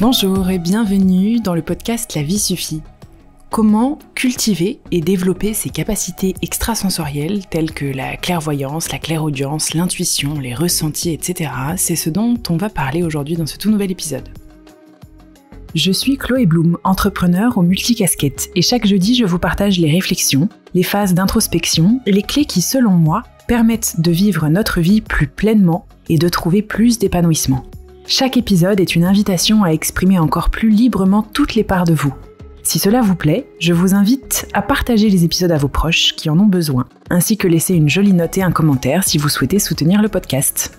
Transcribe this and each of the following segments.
Bonjour et bienvenue dans le podcast La vie suffit. Comment cultiver et développer ses capacités extrasensorielles telles que la clairvoyance, la clairaudience, l'intuition, les ressentis, etc. C'est ce dont on va parler aujourd'hui dans ce tout nouvel épisode. Je suis Chloé Bloom, entrepreneur aux multicasquettes, et chaque jeudi je vous partage les réflexions, les phases d'introspection, les clés qui, selon moi, permettent de vivre notre vie plus pleinement et de trouver plus d'épanouissement. Chaque épisode est une invitation à exprimer encore plus librement toutes les parts de vous. Si cela vous plaît, je vous invite à partager les épisodes à vos proches qui en ont besoin, ainsi que laisser une jolie note et un commentaire si vous souhaitez soutenir le podcast.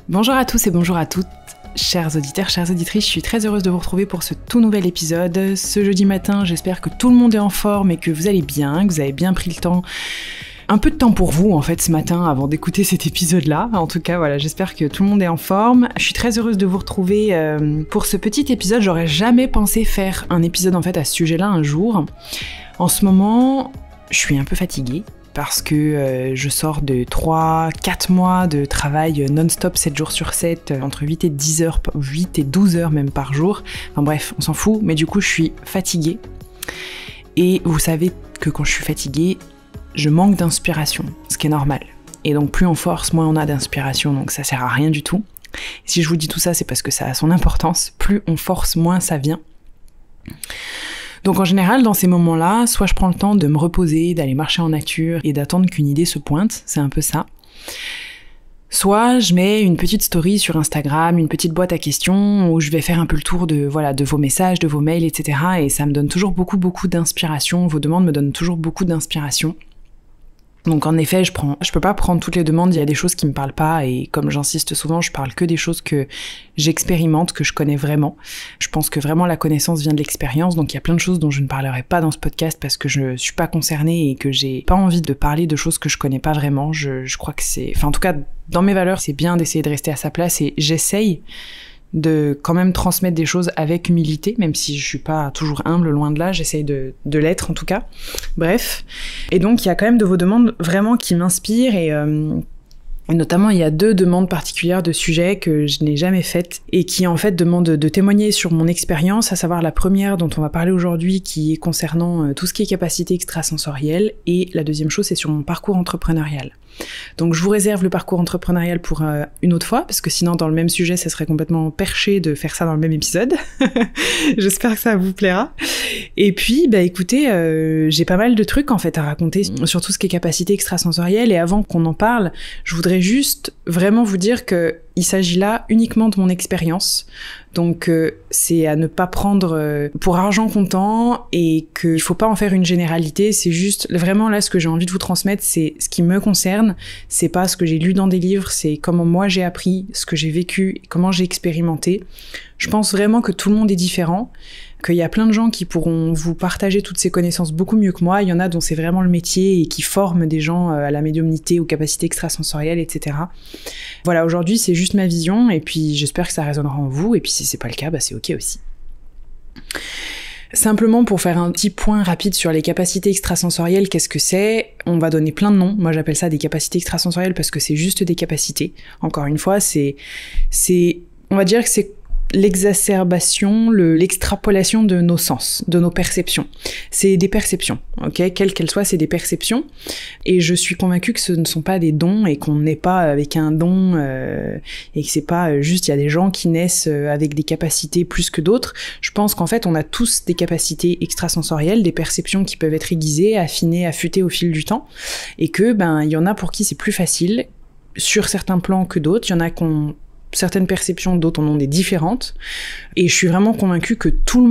Bonjour à tous et bonjour à toutes. Chers auditeurs, chères auditrices, je suis très heureuse de vous retrouver pour ce tout nouvel épisode. Ce jeudi matin, j'espère que tout le monde est en forme et que vous allez bien, que vous avez bien pris le temps. Un peu de temps pour vous, en fait, ce matin, avant d'écouter cet épisode-là. En tout cas, voilà, j'espère que tout le monde est en forme. Je suis très heureuse de vous retrouver pour ce petit épisode. J'aurais jamais pensé faire un épisode, en fait, à ce sujet-là un jour. En ce moment, je suis un peu fatiguée. Parce que je sors de 3-4 mois de travail non-stop 7 jours sur 7, entre 8 et 10 heures, 8 et 12 heures même par jour. Enfin bref, on s'en fout, mais du coup je suis fatiguée. Et vous savez que quand je suis fatiguée, je manque d'inspiration, ce qui est normal. Et donc plus on force, moins on a d'inspiration, donc ça sert à rien du tout. Si je vous dis tout ça, c'est parce que ça a son importance. Plus on force, moins ça vient. Donc en général, dans ces moments-là, soit je prends le temps de me reposer, d'aller marcher en nature et d'attendre qu'une idée se pointe, c'est un peu ça. Soit je mets une petite story sur Instagram, une petite boîte à questions où je vais faire un peu le tour de vos messages, de vos mails, etc. Et ça me donne toujours beaucoup d'inspiration, vos demandes me donnent toujours beaucoup d'inspiration. Donc en effet, je peux pas prendre toutes les demandes, il y a des choses qui me parlent pas et comme j'insiste souvent, je parle que des choses que j'expérimente, que je connais vraiment. Je pense que vraiment la connaissance vient de l'expérience, donc il y a plein de choses dont je ne parlerai pas dans ce podcast parce que je suis pas concernée et que j'ai pas envie de parler de choses que je connais pas vraiment. Je crois que en tout cas, dans mes valeurs, c'est bien d'essayer de rester à sa place et j'essaye de quand même transmettre des choses avec humilité, même si je suis pas toujours humble, loin de là, j'essaye de l'être en tout cas. Bref. Et donc, il y a quand même de vos demandes vraiment qui m'inspirent et notamment, il y a 2 demandes particulières de sujets que je n'ai jamais faites et qui en fait demandent de témoigner sur mon expérience, à savoir la première dont on va parler aujourd'hui qui est concernant tout ce qui est capacité extrasensorielle et la deuxième chose c'est sur mon parcours entrepreneurial. Donc je vous réserve le parcours entrepreneurial pour une autre fois, parce que sinon dans le même sujet ça serait complètement perché de faire ça dans le même épisode. J'espère que ça vous plaira. Et puis écoutez, j'ai pas mal de trucs en fait à raconter sur tout ce qui est capacité extrasensorielle, et avant qu'on en parle, je voudrais juste vraiment vous dire que il s'agit là uniquement de mon expérience, donc c'est à ne pas prendre pour argent comptant et qu'il faut pas en faire une généralité, c'est juste vraiment là ce que j'ai envie de vous transmettre, c'est ce qui me concerne, c'est pas ce que j'ai lu dans des livres, c'est comment moi j'ai appris, ce que j'ai vécu, comment j'ai expérimenté. Je pense vraiment que tout le monde est différent, qu'il y a plein de gens qui pourront vous partager toutes ces connaissances beaucoup mieux que moi, il y en a dont c'est vraiment le métier et qui forment des gens à la médiumnité, aux capacités extrasensorielles, etc. Voilà, aujourd'hui c'est juste ma vision et puis j'espère que ça résonnera en vous et puis si c'est pas le cas, c'est ok aussi. Simplement pour faire un petit point rapide sur les capacités extrasensorielles, qu'est-ce que c'est ? On va donner plein de noms, moi j'appelle ça des capacités extrasensorielles parce que c'est juste des capacités. Encore une fois, on va dire que c'est l'exacerbation, l'extrapolation de nos sens, de nos perceptions. C'est des perceptions, ok ? Quelles qu'elles soient, c'est des perceptions. Et je suis convaincue que ce ne sont pas des dons et qu'on n'est pas avec un don et que c'est pas juste, il y a des gens qui naissent avec des capacités plus que d'autres. Je pense qu'en fait, on a tous des capacités extrasensorielles, des perceptions qui peuvent être aiguisées, affinées, affûtées au fil du temps. Et que, il y en a pour qui c'est plus facile sur certains plans que d'autres. Il y en a qui ont certaines perceptions, d'autres en ont des différentes. Et je suis vraiment convaincue que tout le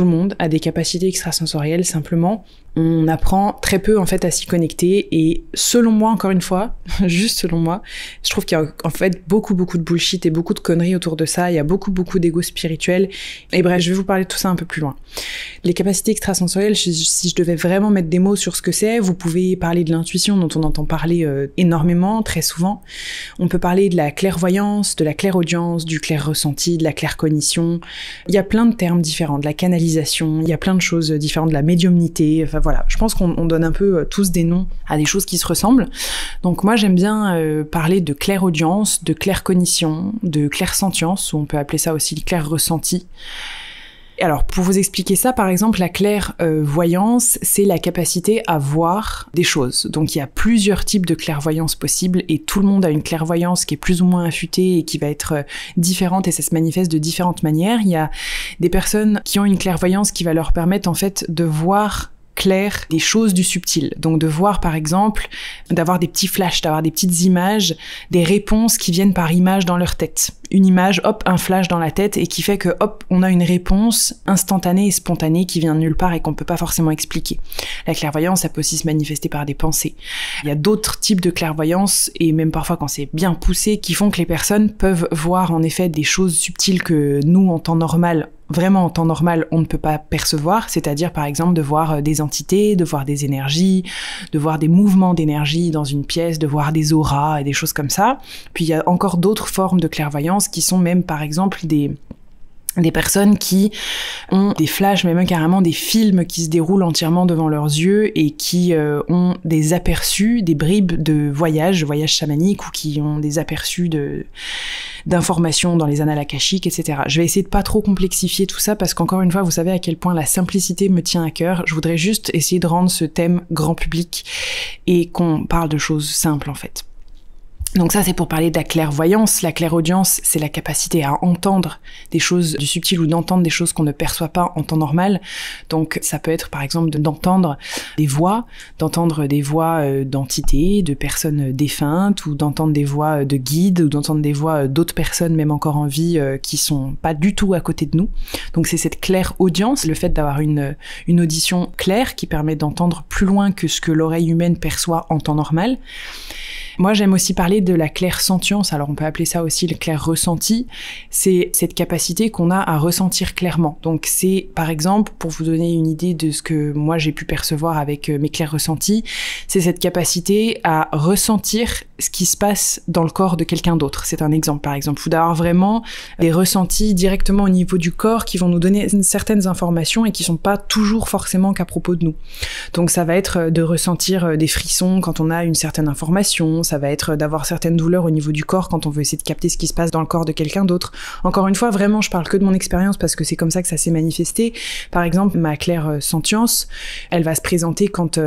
monde a des capacités extrasensorielles. Simplement, on apprend très peu en fait à s'y connecter. Et selon moi, encore une fois, juste selon moi, je trouve qu'il y a en fait beaucoup de bullshit et beaucoup de conneries autour de ça. Il y a beaucoup d'ego spirituel. Et bref, je vais vous parler de tout ça un peu plus loin. Les capacités extrasensorielles, si je devais vraiment mettre des mots sur ce que c'est, vous pouvez parler de l'intuition dont on entend parler énormément, très souvent. On peut parler de la clairvoyance, de la clairaudience, du clair ressenti, de la claircognition. Il y a plein de termes différents, de la canalisation, il y a plein de choses différentes, de la médiumnité. Enfin voilà, je pense qu'on donne un peu tous des noms à des choses qui se ressemblent. Donc moi j'aime bien parler de clairaudience, de claircognition, de clairsentience, ou on peut appeler ça aussi le clair-ressenti. Alors, pour vous expliquer ça, par exemple, la clairvoyance, c'est la capacité à voir des choses. Donc, il y a plusieurs types de clairvoyance possibles et tout le monde a une clairvoyance qui est plus ou moins affûtée et qui va être différente et ça se manifeste de différentes manières. Il y a des personnes qui ont une clairvoyance qui va leur permettre, en fait, de voir clair des choses du subtil. Donc de voir par exemple, d'avoir des petits flashs, d'avoir des petites images, des réponses qui viennent par image dans leur tête. Une image, hop, un flash dans la tête et qui fait que hop, on a une réponse instantanée et spontanée qui vient de nulle part et qu'on peut pas forcément expliquer. La clairvoyance, ça peut aussi se manifester par des pensées. Il y a d'autres types de clairvoyance et même parfois quand c'est bien poussé qui font que les personnes peuvent voir en effet des choses subtiles que nous en temps normal, vraiment en temps normal, on ne peut pas percevoir, c'est-à-dire par exemple de voir des entités, de voir des énergies, de voir des mouvements d'énergie dans une pièce, de voir des auras et des choses comme ça. Puis il y a encore d'autres formes de clairvoyance qui sont même par exemple des personnes qui ont des flashs, mais même carrément des films qui se déroulent entièrement devant leurs yeux et qui ont des aperçus, des bribes de voyages chamaniques ou qui ont des aperçus d'informations dans les annales akashiques, etc. Je vais essayer de pas trop complexifier tout ça parce qu'encore une fois, vous savez à quel point la simplicité me tient à cœur. Je voudrais juste essayer de rendre ce thème grand public et qu'on parle de choses simples en fait. Donc ça, c'est pour parler de la clairvoyance. La clairaudience, c'est la capacité à entendre des choses du subtil ou d'entendre des choses qu'on ne perçoit pas en temps normal. Donc ça peut être par exemple d'entendre des voix d'entités, de personnes défuntes, ou d'entendre des voix de guides, ou d'entendre des voix d'autres personnes, même encore en vie, qui sont pas du tout à côté de nous. Donc c'est cette clairaudience, le fait d'avoir une audition claire qui permet d'entendre plus loin que ce que l'oreille humaine perçoit en temps normal. Moi, j'aime aussi parler de la clairsentience, alors on peut appeler ça aussi le clair-ressenti, c'est cette capacité qu'on a à ressentir clairement. Donc c'est, par exemple, pour vous donner une idée de ce que moi j'ai pu percevoir avec mes clairs-ressentis, c'est cette capacité à ressentir ce qui se passe dans le corps de quelqu'un d'autre. C'est un exemple, par exemple, ou d'avoir vraiment des ressentis directement au niveau du corps qui vont nous donner certaines informations et qui sont pas toujours forcément qu'à propos de nous. Donc ça va être de ressentir des frissons quand on a une certaine information, ça va être d'avoir certaines douleurs au niveau du corps quand on veut essayer de capter ce qui se passe dans le corps de quelqu'un d'autre. Encore une fois, vraiment, je parle que de mon expérience parce que c'est comme ça que ça s'est manifesté. Par exemple, ma clairsentience, elle va se présenter quand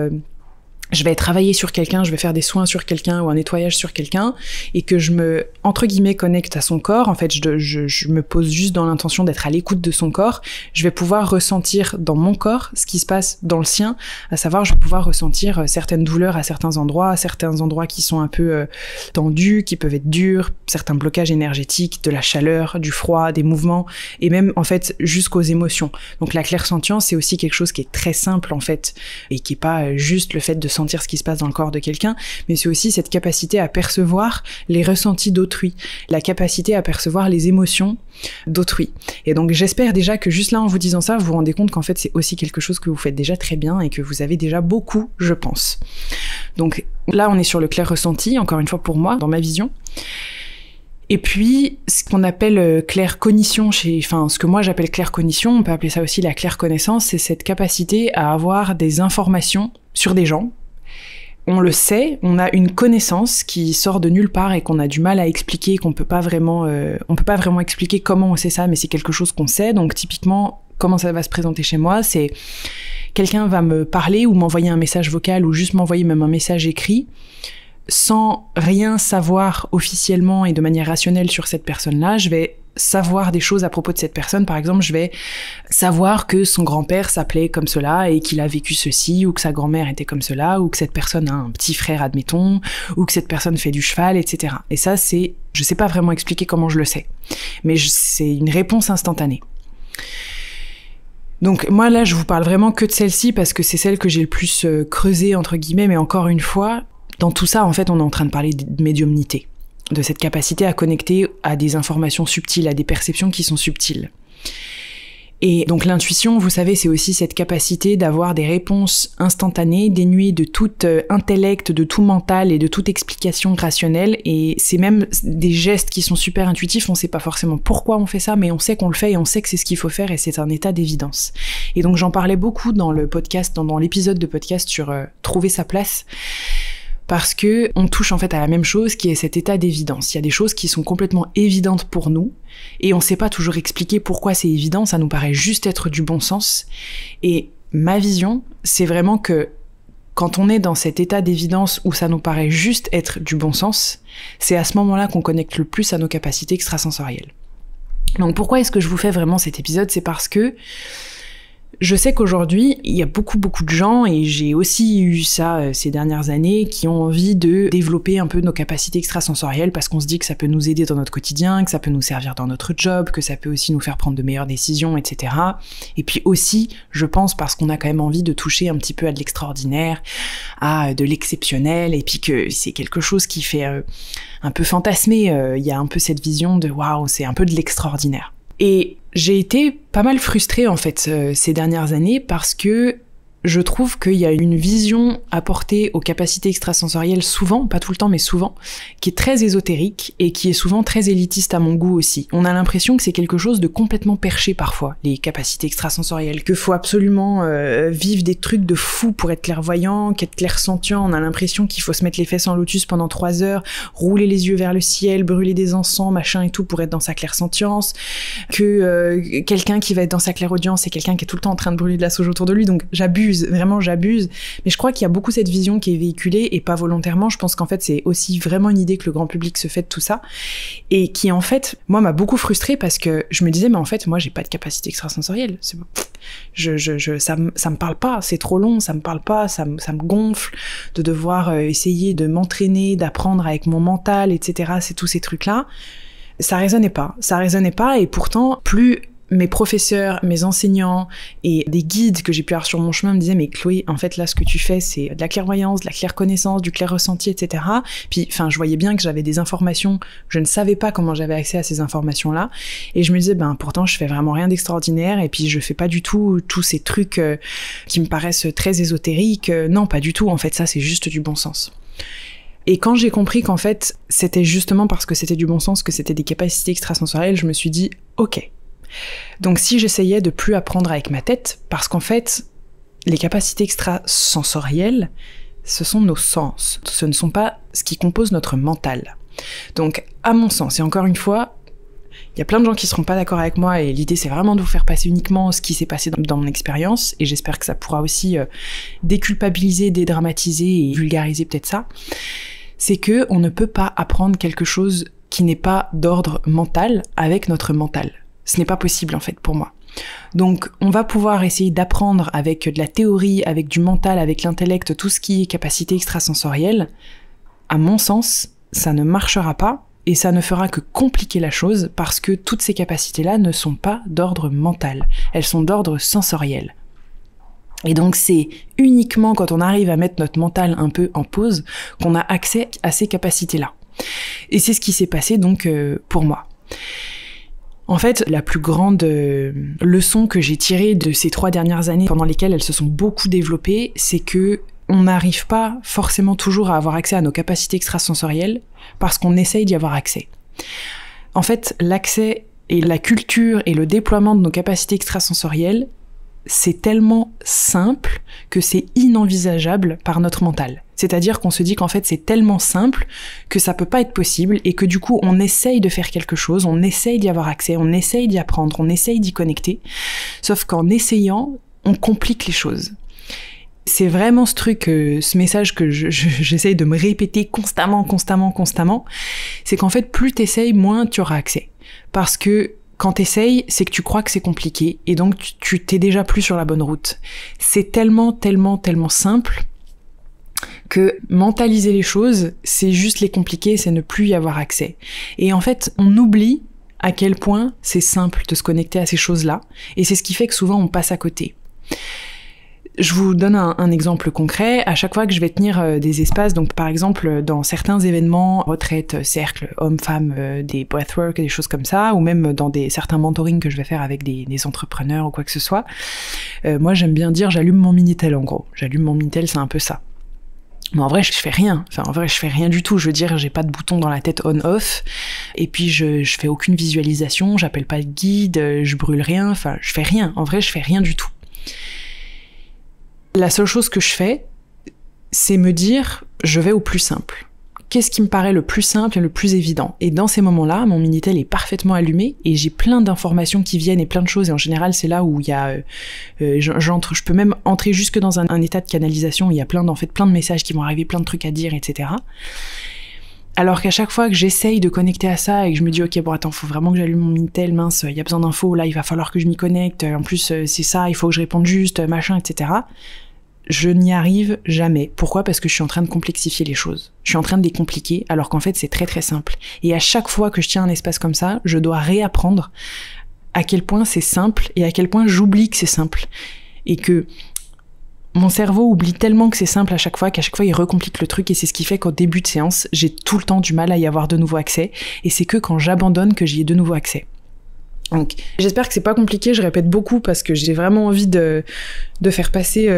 je vais travailler sur quelqu'un, je vais faire des soins sur quelqu'un ou un nettoyage sur quelqu'un et que je me, entre guillemets, connecte à son corps. En fait, je me pose juste dans l'intention d'être à l'écoute de son corps. Je vais pouvoir ressentir dans mon corps ce qui se passe dans le sien, à savoir, je vais pouvoir ressentir certaines douleurs à certains endroits qui sont un peu tendus, qui peuvent être durs, certains blocages énergétiques, de la chaleur, du froid, des mouvements et même, en fait, jusqu'aux émotions. Donc la clairsentience, c'est aussi quelque chose qui est très simple, en fait, et qui est pas juste le fait de sentir ce qui se passe dans le corps de quelqu'un, mais c'est aussi cette capacité à percevoir les ressentis d'autrui, la capacité à percevoir les émotions d'autrui. Et donc j'espère déjà que juste là, en vous disant ça, vous vous rendez compte qu'en fait c'est aussi quelque chose que vous faites déjà très bien et que vous avez déjà beaucoup, je pense. Donc là, on est sur le clair ressenti, encore une fois pour moi, dans ma vision. Et puis, ce qu'on appelle clair-cognition, ce que moi j'appelle clair-cognition, on peut appeler ça aussi la clair-connaissance, c'est cette capacité à avoir des informations sur des gens. On le sait, on a une connaissance qui sort de nulle part et qu'on a du mal à expliquer, on peut pas vraiment expliquer comment on sait ça, mais c'est quelque chose qu'on sait. Donc typiquement, comment ça va se présenter chez moi, c'est quelqu'un va me parler ou m'envoyer un message vocal ou juste m'envoyer même un message écrit, sans rien savoir officiellement et de manière rationnelle sur cette personne-là. Je vais savoir des choses à propos de cette personne. Par exemple, je vais savoir que son grand-père s'appelait comme cela et qu'il a vécu ceci, ou que sa grand-mère était comme cela, ou que cette personne a un petit frère, admettons, ou que cette personne fait du cheval, etc. Et ça, je sais pas vraiment expliquer comment je le sais, mais c'est une réponse instantanée. Donc moi là, je vous parle vraiment que de celle-ci parce que c'est celle que j'ai le plus creusée, entre guillemets, mais encore une fois, dans tout ça, en fait, on est en train de parler de médiumnité, de cette capacité à connecter à des informations subtiles, à des perceptions qui sont subtiles. Et donc l'intuition, vous savez, c'est aussi cette capacité d'avoir des réponses instantanées, dénuées de tout intellect, de tout mental et de toute explication rationnelle. Et c'est même des gestes qui sont super intuitifs, on sait pas forcément pourquoi on fait ça, mais on sait qu'on le fait et on sait que c'est ce qu'il faut faire et c'est un état d'évidence. Et donc j'en parlais beaucoup dans le podcast, dans l'épisode de podcast sur trouver sa place. Parce que on touche en fait à la même chose qui est cet état d'évidence. Il y a des choses qui sont complètement évidentes pour nous et on sait pas toujours expliquer pourquoi c'est évident, ça nous paraît juste être du bon sens. Et ma vision, c'est vraiment que quand on est dans cet état d'évidence où ça nous paraît juste être du bon sens, c'est à ce moment-là qu'on connecte le plus à nos capacités extrasensorielles. Donc pourquoi est-ce que je vous fais vraiment cet épisode ? C'est parce que je sais qu'aujourd'hui, il y a beaucoup de gens, et j'ai aussi eu ça ces dernières années, qui ont envie de développer un peu nos capacités extrasensorielles parce qu'on se dit que ça peut nous aider dans notre quotidien, que ça peut nous servir dans notre job, que ça peut aussi nous faire prendre de meilleures décisions, etc. Et puis aussi, je pense, parce qu'on a quand même envie de toucher un petit peu à de l'extraordinaire, à de l'exceptionnel, et puis que c'est quelque chose qui fait un peu fantasmer. Il y a un peu cette vision de « waouh, c'est un peu de l'extraordinaire ». Et j'ai été pas mal frustrée en fait ces dernières années parce que je trouve qu'il y a une vision apportée aux capacités extrasensorielles souvent, pas tout le temps mais souvent, qui est très ésotérique et qui est souvent très élitiste à mon goût aussi. On a l'impression que c'est quelque chose de complètement perché parfois, les capacités extrasensorielles, que faut absolument vivre des trucs de fou pour être clairvoyant, qu'être clairsentient. On a l'impression qu'il faut se mettre les fesses en lotus pendant 3 heures, rouler les yeux vers le ciel, brûler des encens, machin et tout pour être dans sa clairsentience, que quelqu'un qui va être dans sa clairaudience, c'est quelqu'un qui est tout le temps en train de brûler de la sauge autour de lui, donc j'abuse, mais je crois qu'il y a beaucoup cette vision qui est véhiculée, et pas volontairement. Je pense qu'en fait c'est aussi vraiment une idée que le grand public se fait de tout ça, et qui en fait, moi, m'a beaucoup frustrée parce que je me disais, mais en fait, moi j'ai pas de capacité extrasensorielle, ça me parle pas, c'est trop long, ça me parle pas, ça me gonfle de devoir essayer de m'entraîner, d'apprendre avec mon mental, etc. C'est tous ces trucs-là. Ça résonnait pas, et pourtant, plus mes professeurs, mes enseignants et des guides que j'ai pu avoir sur mon chemin me disaient « Mais Chloé, en fait, là, ce que tu fais, c'est de la clairvoyance, de la clairconnaissance, du clair ressenti, etc. » Puis, je voyais bien que j'avais des informations, je ne savais pas comment j'avais accès à ces informations-là, et je me disais « pourtant, je fais vraiment rien d'extraordinaire, et puis je fais pas du tout tous ces trucs qui me paraissent très ésotériques. Non, pas du tout, en fait, ça, c'est juste du bon sens. » Et quand j'ai compris qu'en fait, c'était justement parce que c'était du bon sens, que c'était des capacités extrasensorielles, je me suis dit « Ok. » Donc si j'essayais de plus apprendre avec ma tête, parce qu'en fait, les capacités extrasensorielles, ce sont nos sens, ce ne sont pas ce qui compose notre mental. Donc à mon sens, et encore une fois, il y a plein de gens qui seront pas d'accord avec moi, et l'idée c'est vraiment de vous faire passer uniquement ce qui s'est passé dans mon expérience, et j'espère que ça pourra aussi déculpabiliser, dédramatiser et vulgariser peut-être ça, c'est que on ne peut pas apprendre quelque chose qui n'est pas d'ordre mental avec notre mental. Ce n'est pas possible en fait pour moi. Donc on va pouvoir essayer d'apprendre avec de la théorie, avec du mental, avec l'intellect, tout ce qui est capacité extrasensorielle. À mon sens, ça ne marchera pas et ça ne fera que compliquer la chose parce que toutes ces capacités-là ne sont pas d'ordre mental, elles sont d'ordre sensoriel. Et donc c'est uniquement quand on arrive à mettre notre mental un peu en pause qu'on a accès à ces capacités-là. Et c'est ce qui s'est passé donc pour moi. En fait, la plus grande leçon que j'ai tirée de ces 3 dernières années pendant lesquelles elles se sont beaucoup développées, c'est que on n'arrive pas forcément toujours à avoir accès à nos capacités extrasensorielles parce qu'on essaye d'y avoir accès. En fait, l'accès et la culture et le déploiement de nos capacités extrasensorielles, c'est tellement simple que c'est inenvisageable par notre mental. C'est-à-dire qu'on se dit qu'en fait c'est tellement simple que ça peut pas être possible et que du coup on essaye de faire quelque chose, on essaye d'y avoir accès, on essaye d'y apprendre, on essaye d'y connecter, sauf qu'en essayant, on complique les choses. C'est vraiment ce truc, ce message que j'essaye de me répéter constamment, c'est qu'en fait plus t'essayes, moins tu auras accès. Parce que quand t'essayes, c'est que tu crois que c'est compliqué et donc tu t'es déjà plus sur la bonne route. C'est tellement simple que mentaliser les choses, c'est juste les compliquer, c'est ne plus y avoir accès. Et en fait, on oublie à quel point c'est simple de se connecter à ces choses-là, et c'est ce qui fait que souvent on passe à côté. Je vous donne un exemple concret. À chaque fois que je vais tenir des espaces, donc par exemple dans certains événements, retraites, cercles, hommes, femmes, des breathwork, des choses comme ça, ou même dans certains mentorings que je vais faire avec des entrepreneurs ou quoi que ce soit, moi j'aime bien dire j'allume mon Minitel en gros. J'allume mon Minitel, c'est un peu ça. Mais en vrai, je fais rien. Enfin, en vrai, je fais rien du tout. Je veux dire, j'ai pas de bouton dans la tête on-off. Et puis, je fais aucune visualisation, j'appelle pas de guide, je brûle rien. Enfin, je fais rien. En vrai, je fais rien du tout. La seule chose que je fais, c'est me dire, je vais au plus simple. Qu'est-ce qui me paraît le plus simple et le plus évident? Et dans ces moments-là, mon Minitel est parfaitement allumé et j'ai plein d'informations qui viennent et plein de choses. Et en général, c'est là où il y a, je peux même entrer jusque dans un état de canalisation où il y a plein de messages qui vont arriver, plein de trucs à dire, etc. Alors qu'à chaque fois que j'essaye de connecter à ça et que je me dis ok bon attends faut vraiment que j'allume mon Minitel, mince, il y a besoin d'infos, là il va falloir que je m'y connecte, en plus c'est ça, il faut que je réponde juste, machin, etc. Je n'y arrive jamais. Pourquoi? Parce que je suis en train de complexifier les choses. Je suis en train de les compliquer, alors qu'en fait c'est très très simple. Et à chaque fois que je tiens un espace comme ça, je dois réapprendre à quel point c'est simple et à quel point j'oublie que c'est simple. Et que mon cerveau oublie tellement que c'est simple à chaque fois, qu'à chaque fois il recomplique le truc, et c'est ce qui fait qu'au début de séance, j'ai tout le temps du mal à y avoir de nouveau accès, et c'est que quand j'abandonne que j'y ai de nouveau accès. Donc, j'espère que c'est pas compliqué, je répète beaucoup parce que j'ai vraiment envie de faire passer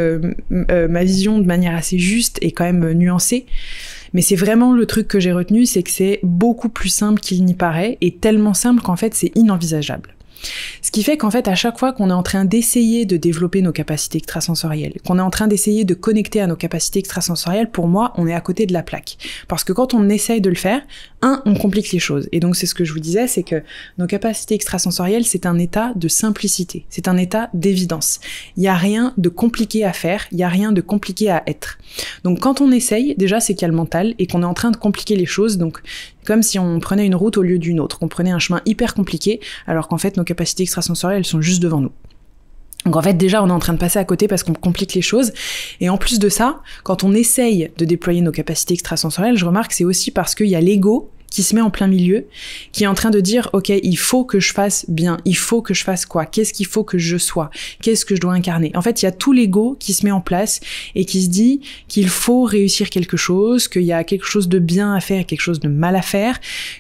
ma vision de manière assez juste et quand même nuancée. Mais c'est vraiment le truc que j'ai retenu, c'est que c'est beaucoup plus simple qu'il n'y paraît, et tellement simple qu'en fait c'est inenvisageable. Ce qui fait qu'en fait, à chaque fois qu'on est en train d'essayer de développer nos capacités extrasensorielles, qu'on est en train d'essayer de connecter à nos capacités extrasensorielles, pour moi, on est à côté de la plaque. Parce que quand on essaye de le faire, on complique les choses. Et donc, c'est ce que je vous disais, c'est que nos capacités extrasensorielles, c'est un état de simplicité. C'est un état d'évidence. Il n'y a rien de compliqué à faire, il n'y a rien de compliqué à être. Donc, quand on essaye, déjà, c'est qu'il y a le mental et qu'on est en train de compliquer les choses. Donc, comme si on prenait une route au lieu d'une autre, qu'on prenait un chemin hyper compliqué, alors qu'en fait, nos capacités extrasensorielles, elles sont juste devant nous. Donc en fait, déjà, on est en train de passer à côté parce qu'on complique les choses. Et en plus de ça, quand on essaye de déployer nos capacités extrasensorielles, je remarque que c'est aussi parce qu'il y a l'ego qui se met en plein milieu, qui est en train de dire « Ok, il faut que je fasse bien, il faut que je fasse quoi? Qu'est-ce qu'il faut que je sois? Qu'est-ce que je dois incarner ?» En fait, il y a tout l'ego qui se met en place et qui se dit qu'il faut réussir quelque chose, qu'il y a quelque chose de bien à faire et quelque chose de mal à faire,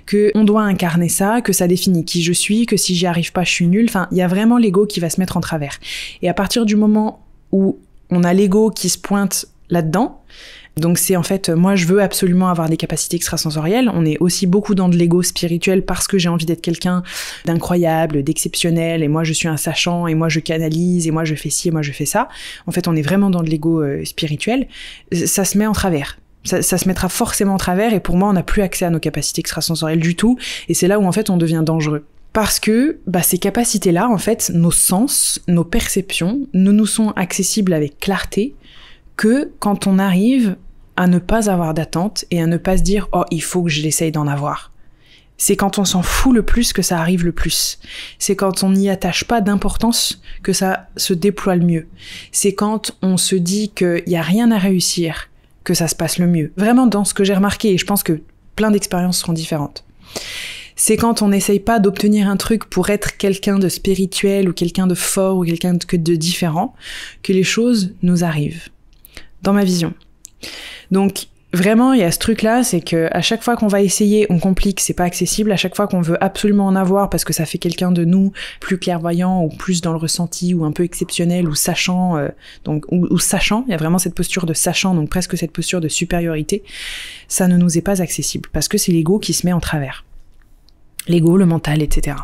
qu'on doit incarner ça, que ça définit qui je suis, que si j'y arrive pas, je suis nulle. Enfin, il y a vraiment l'ego qui va se mettre en travers. Et à partir du moment où on a l'ego qui se pointe là-dedans, donc c'est en fait, moi je veux absolument avoir des capacités extrasensorielles, on est aussi beaucoup dans de l'ego spirituel parce que j'ai envie d'être quelqu'un d'incroyable, d'exceptionnel, et moi je suis un sachant, et moi je canalise, et moi je fais ci, et moi je fais ça. En fait on est vraiment dans de l'ego spirituel, ça se met en travers. Ça se mettra forcément en travers, et pour moi on n'a plus accès à nos capacités extrasensorielles du tout, et c'est là où en fait on devient dangereux. Parce que ces capacités-là, en fait, nos sens, nos perceptions, ne nous sont accessibles avec clarté que quand on arrive à ne pas avoir d'attente et à ne pas se dire « Oh, il faut que je l'essaye d'en avoir ». C'est quand on s'en fout le plus que ça arrive le plus. C'est quand on n'y attache pas d'importance que ça se déploie le mieux. C'est quand on se dit qu'il n'y a rien à réussir que ça se passe le mieux. Vraiment dans ce que j'ai remarqué, et je pense que plein d'expériences seront différentes. C'est quand on n'essaye pas d'obtenir un truc pour être quelqu'un de spirituel ou quelqu'un de fort ou quelqu'un de différent que les choses nous arrivent. Dans ma vision. Donc vraiment, il y a ce truc-là, c'est que à chaque fois qu'on va essayer, on complique, c'est pas accessible. À chaque fois qu'on veut absolument en avoir parce que ça fait quelqu'un de nous plus clairvoyant ou plus dans le ressenti ou un peu exceptionnel ou sachant, ou sachant, il y a vraiment cette posture de sachant, donc presque cette posture de supériorité, ça ne nous est pas accessible parce que c'est l'ego qui se met en travers. L'ego, le mental, etc.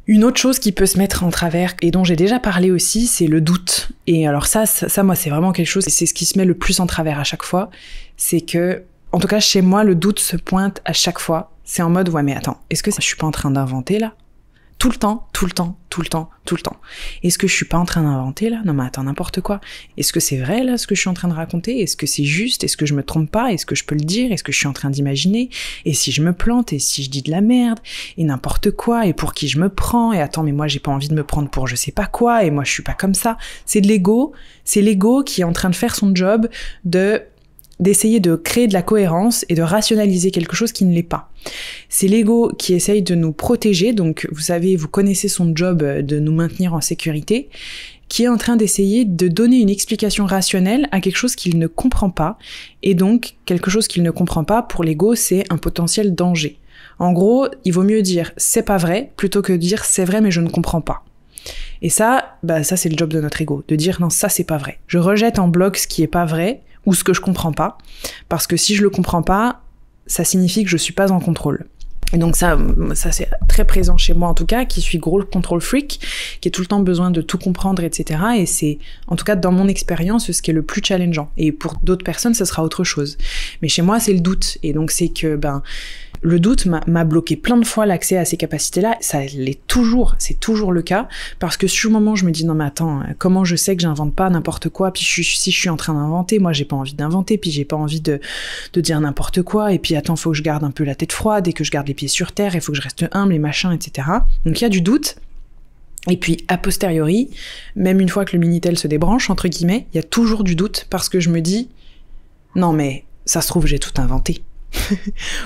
Une autre chose qui peut se mettre en travers, et dont j'ai déjà parlé aussi, c'est le doute. Et alors ça moi, c'est vraiment quelque chose, c'est ce qui se met le plus en travers à chaque fois, c'est que, en tout cas, chez moi, le doute se pointe à chaque fois. C'est en mode, ouais, mais attends, est-ce que je suis pas en train d'inventer, là? Tout le temps. Est-ce que je suis pas en train d'inventer, là? Non, mais attends, n'importe quoi. Est-ce que c'est vrai, là, ce que je suis en train de raconter? Est-ce que c'est juste? Est-ce que je me trompe pas? Est-ce que je peux le dire? Est-ce que je suis en train d'imaginer? Et si je me plante? Et si je dis de la merde? Et n'importe quoi? Et pour qui je me prends? Et attends, mais moi, j'ai pas envie de me prendre pour je sais pas quoi? Et moi, je suis pas comme ça. C'est de l'ego. C'est l'ego qui est en train de faire son job d'essayer de créer de la cohérence et de rationaliser quelque chose qui ne l'est pas. C'est l'ego qui essaye de nous protéger, donc vous savez, vous connaissez son job de nous maintenir en sécurité, qui est en train d'essayer de donner une explication rationnelle à quelque chose qu'il ne comprend pas. Et donc, quelque chose qu'il ne comprend pas, pour l'ego, c'est un potentiel danger. En gros, il vaut mieux dire « c'est pas vrai » plutôt que dire « c'est vrai mais je ne comprends pas ». Et ça, ça c'est le job de notre ego, de dire « non, ça c'est pas vrai ». Je rejette en bloc ce qui est pas vrai ou ce que je comprends pas, parce que si je le comprends pas, ça signifie que je suis pas en contrôle. Et donc ça c'est très présent chez moi en tout cas, qui suis gros control freak, qui a tout le temps besoin de tout comprendre, etc. Et c'est, en tout cas dans mon expérience, ce qui est le plus challengeant. Et pour d'autres personnes, ce sera autre chose. Mais chez moi, c'est le doute. Et donc c'est que, le doute m'a bloqué plein de fois l'accès à ces capacités-là. Ça l'est toujours, c'est toujours le cas. Parce que sur le moment, je me dis, non mais attends, comment je sais que j'invente pas n'importe quoi? Puis si je suis en train d'inventer, moi j'ai pas envie d'inventer, puis j'ai pas envie de dire n'importe quoi. Et puis attends, faut que je garde un peu la tête froide et que je garde les pieds sur terre, il faut que je reste humble et machin, etc. Donc il y a du doute. Et puis, a posteriori, même une fois que le Minitel se débranche, entre guillemets, il y a toujours du doute parce que je me dis, non mais, ça se trouve, j'ai tout inventé.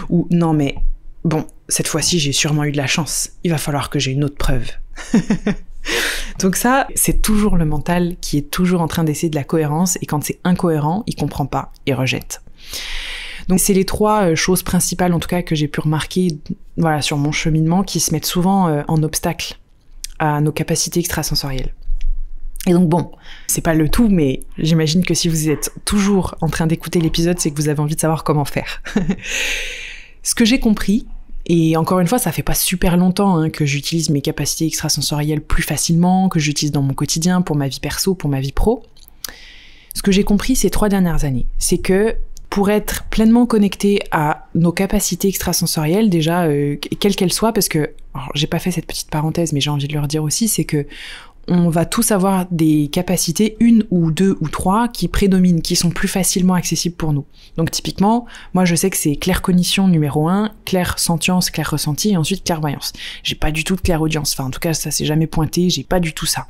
Ou non mais bon, cette fois-ci j'ai sûrement eu de la chance, il va falloir que j'ai une autre preuve. Donc ça, c'est toujours le mental qui est toujours en train d'essayer de la cohérence, et quand c'est incohérent, il comprend pas, il rejette. Donc c'est les trois choses principales en tout cas que j'ai pu remarquer sur mon cheminement, qui se mettent souvent en obstacle à nos capacités extrasensorielles. Et donc bon, c'est pas le tout, mais j'imagine que si vous êtes toujours en train d'écouter l'épisode, c'est que vous avez envie de savoir comment faire. Ce que j'ai compris, et encore une fois, ça fait pas super longtemps que j'utilise mes capacités extrasensorielles plus facilement, que j'utilise dans mon quotidien, pour ma vie perso, pour ma vie pro. Ce que j'ai compris ces 3 dernières années, c'est que pour être pleinement connecté à nos capacités extrasensorielles, déjà, quelles qu'elles soient, parce que, alors, j'ai pas fait cette petite parenthèse, mais j'ai envie de le redire aussi, c'est que on va tous avoir des capacités, 1 ou 2 ou 3, qui prédominent, qui sont plus facilement accessibles pour nous. Donc typiquement, moi je sais que c'est claircognition numéro 1, clairsentience, clair-ressenti, et ensuite clairvoyance. J'ai pas du tout de clairaudience, enfin en tout cas ça s'est jamais pointé, j'ai pas du tout ça.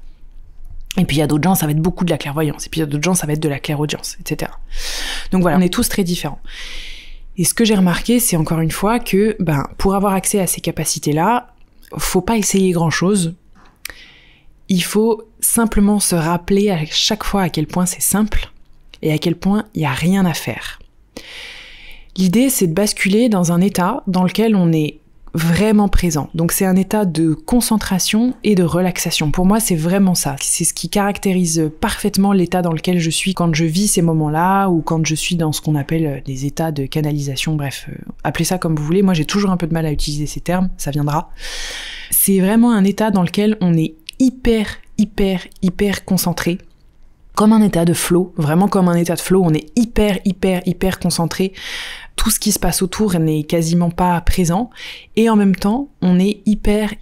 Et puis il y a d'autres gens, ça va être beaucoup de la clairvoyance, et puis il y a d'autres gens, ça va être de la clairaudience, etc. Donc voilà, on est tous très différents. Et ce que j'ai remarqué, c'est encore une fois que, pour avoir accès à ces capacités-là, faut pas essayer grand-chose. Il faut simplement se rappeler à chaque fois à quel point c'est simple et à quel point il n'y a rien à faire. L'idée, c'est de basculer dans un état dans lequel on est vraiment présent. Donc c'est un état de concentration et de relaxation. Pour moi, c'est vraiment ça. C'est ce qui caractérise parfaitement l'état dans lequel je suis quand je vis ces moments-là, ou quand je suis dans ce qu'on appelle des états de canalisation. Bref, appelez ça comme vous voulez. Moi, j'ai toujours un peu de mal à utiliser ces termes, ça viendra. C'est vraiment un état dans lequel on est hyper concentré, comme un état de flow, vraiment comme un état de flow, on est hyper concentré, tout ce qui se passe autour n'est quasiment pas présent, et en même temps, on est hyper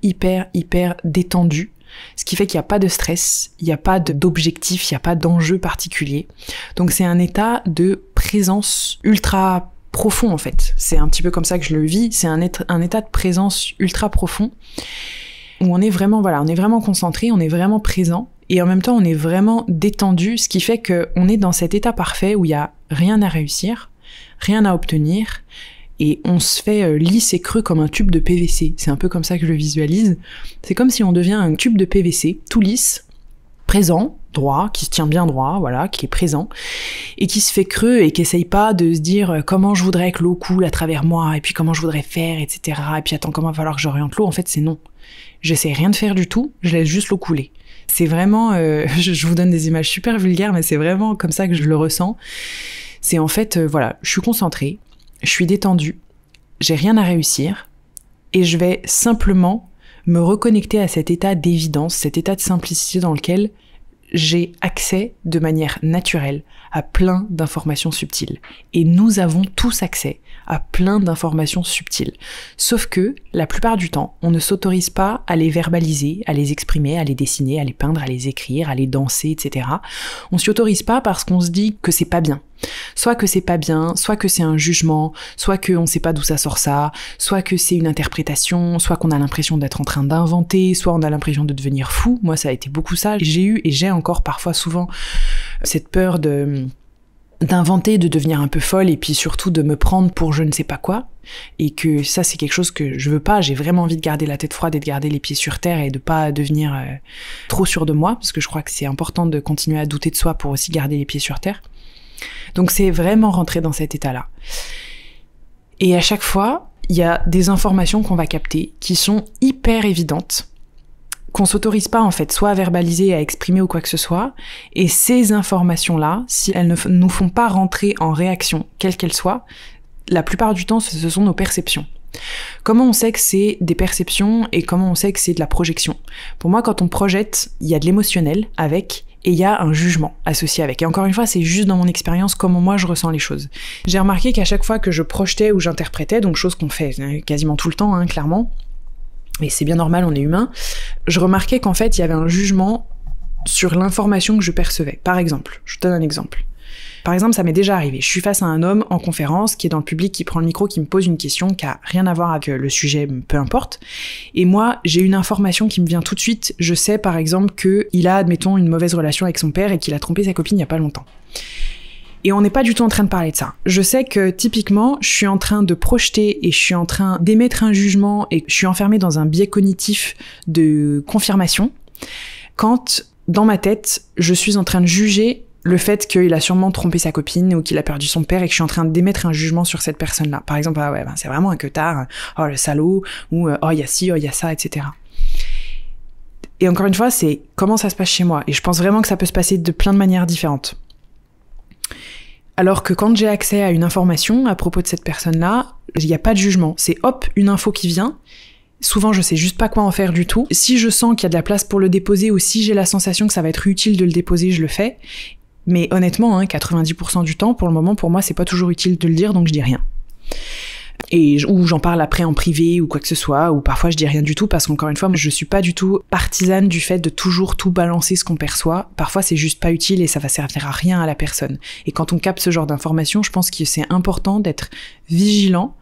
détendu, ce qui fait qu'il n'y a pas de stress, il n'y a pas d'objectif, il n'y a pas d'enjeu particulier. Donc c'est un état de présence ultra profond en fait, c'est un petit peu comme ça que je le vis, c'est un état de présence ultra profond, où on est vraiment concentré, on est vraiment présent, et en même temps on est vraiment détendu, ce qui fait qu'on est dans cet état parfait où il n'y a rien à réussir, rien à obtenir, et on se fait lisse et creux comme un tube de PVC. C'est un peu comme ça que je le visualise. C'est comme si on devient un tube de PVC, tout lisse, présent, droit, qui se tient bien droit, voilà, qui est présent, et qui se fait creux et qui essaye pas de se dire comment je voudrais que l'eau coule à travers moi, et puis comment je voudrais faire, etc. Et puis attends, comment il va falloir que j'oriente l'eau? En fait, c'est non. J'essaie rien de faire du tout, je laisse juste l'eau couler. C'est vraiment, je vous donne des images super vulgaires, mais c'est vraiment comme ça que je le ressens. C'est en fait, je suis concentrée, je suis détendue, j'ai rien à réussir, et je vais simplement me reconnecter à cet état d'évidence, cet état de simplicité dans lequel j'ai accès de manière naturelle à plein d'informations subtiles. Et nous avons tous accès à plein d'informations subtiles. Sauf que, la plupart du temps, on ne s'autorise pas à les verbaliser, à les exprimer, à les dessiner, à les peindre, à les écrire, à les danser, etc. On s'y autorise pas parce qu'on se dit que c'est pas bien. Soit que c'est pas bien, soit que c'est un jugement, soit qu'on sait pas d'où ça sort ça, soit que c'est une interprétation, soit qu'on a l'impression d'être en train d'inventer, soit on a l'impression de devenir fou. Moi, ça a été beaucoup ça. J'ai eu et j'ai encore parfois souvent cette peur de d'inventer, de devenir un peu folle et puis surtout de me prendre pour je ne sais pas quoi. Et que ça, c'est quelque chose que je veux pas. J'ai vraiment envie de garder la tête froide et de garder les pieds sur terre et de pas devenir trop sûr de moi, parce que je crois que c'est important de continuer à douter de soi pour aussi garder les pieds sur terre. Donc c'est vraiment rentrer dans cet état-là. Et à chaque fois, il y a des informations qu'on va capter qui sont hyper évidentes, qu'on s'autorise pas en fait, soit à verbaliser, à exprimer ou quoi que ce soit. Et ces informations-là, si elles ne nous font pas rentrer en réaction, quelle qu'elle soit, la plupart du temps, ce sont nos perceptions. Comment on sait que c'est des perceptions et comment on sait que c'est de la projection ? Pour moi, quand on projette, il y a de l'émotionnel avec et il y a un jugement associé avec. Et encore une fois, c'est juste dans mon expérience comment moi je ressens les choses. J'ai remarqué qu'à chaque fois que je projetais ou j'interprétais, donc chose qu'on fait quasiment tout le temps, hein, clairement, et c'est bien normal, on est humain, je remarquais qu'en fait, il y avait un jugement sur l'information que je percevais. Par exemple, je te donne un exemple. Par exemple, ça m'est déjà arrivé. Je suis face à un homme en conférence qui est dans le public, qui prend le micro, qui me pose une question qui a rien à voir avec le sujet, peu importe. Et moi, j'ai une information qui me vient tout de suite. Je sais, par exemple, qu'il a, admettons, une mauvaise relation avec son père et qu'il a trompé sa copine il y a pas longtemps. Et on n'est pas du tout en train de parler de ça. Je sais que, typiquement, je suis en train de projeter et je suis en train d'émettre un jugement et je suis enfermée dans un biais cognitif de confirmation quand, dans ma tête, je suis en train de juger le fait qu'il a sûrement trompé sa copine ou qu'il a perdu son père et que je suis en train d'émettre un jugement sur cette personne-là. Par exemple, c'est vraiment un queutard, oh le salaud, ou oh il y a ci, oh il y a ça, etc. Et encore une fois, c'est comment ça se passe chez moi. Et je pense vraiment que ça peut se passer de plein de manières différentes. Alors que quand j'ai accès à une information à propos de cette personne-là, il n'y a pas de jugement. C'est hop, une info qui vient. Souvent, je sais juste pas quoi en faire du tout. Si je sens qu'il y a de la place pour le déposer ou si j'ai la sensation que ça va être utile de le déposer, je le fais. Mais honnêtement, 90% du temps, pour le moment, pour moi, c'est pas toujours utile de le dire, donc je dis rien. Ou j'en parle après en privé ou quoi que ce soit, ou parfois je dis rien du tout parce qu'encore une fois, je suis pas du tout partisane du fait de toujours tout balancer ce qu'on perçoit. Parfois, c'est juste pas utile et ça va servir à rien à la personne. Et quand on capte ce genre d'informations, je pense que c'est important d'être vigilant,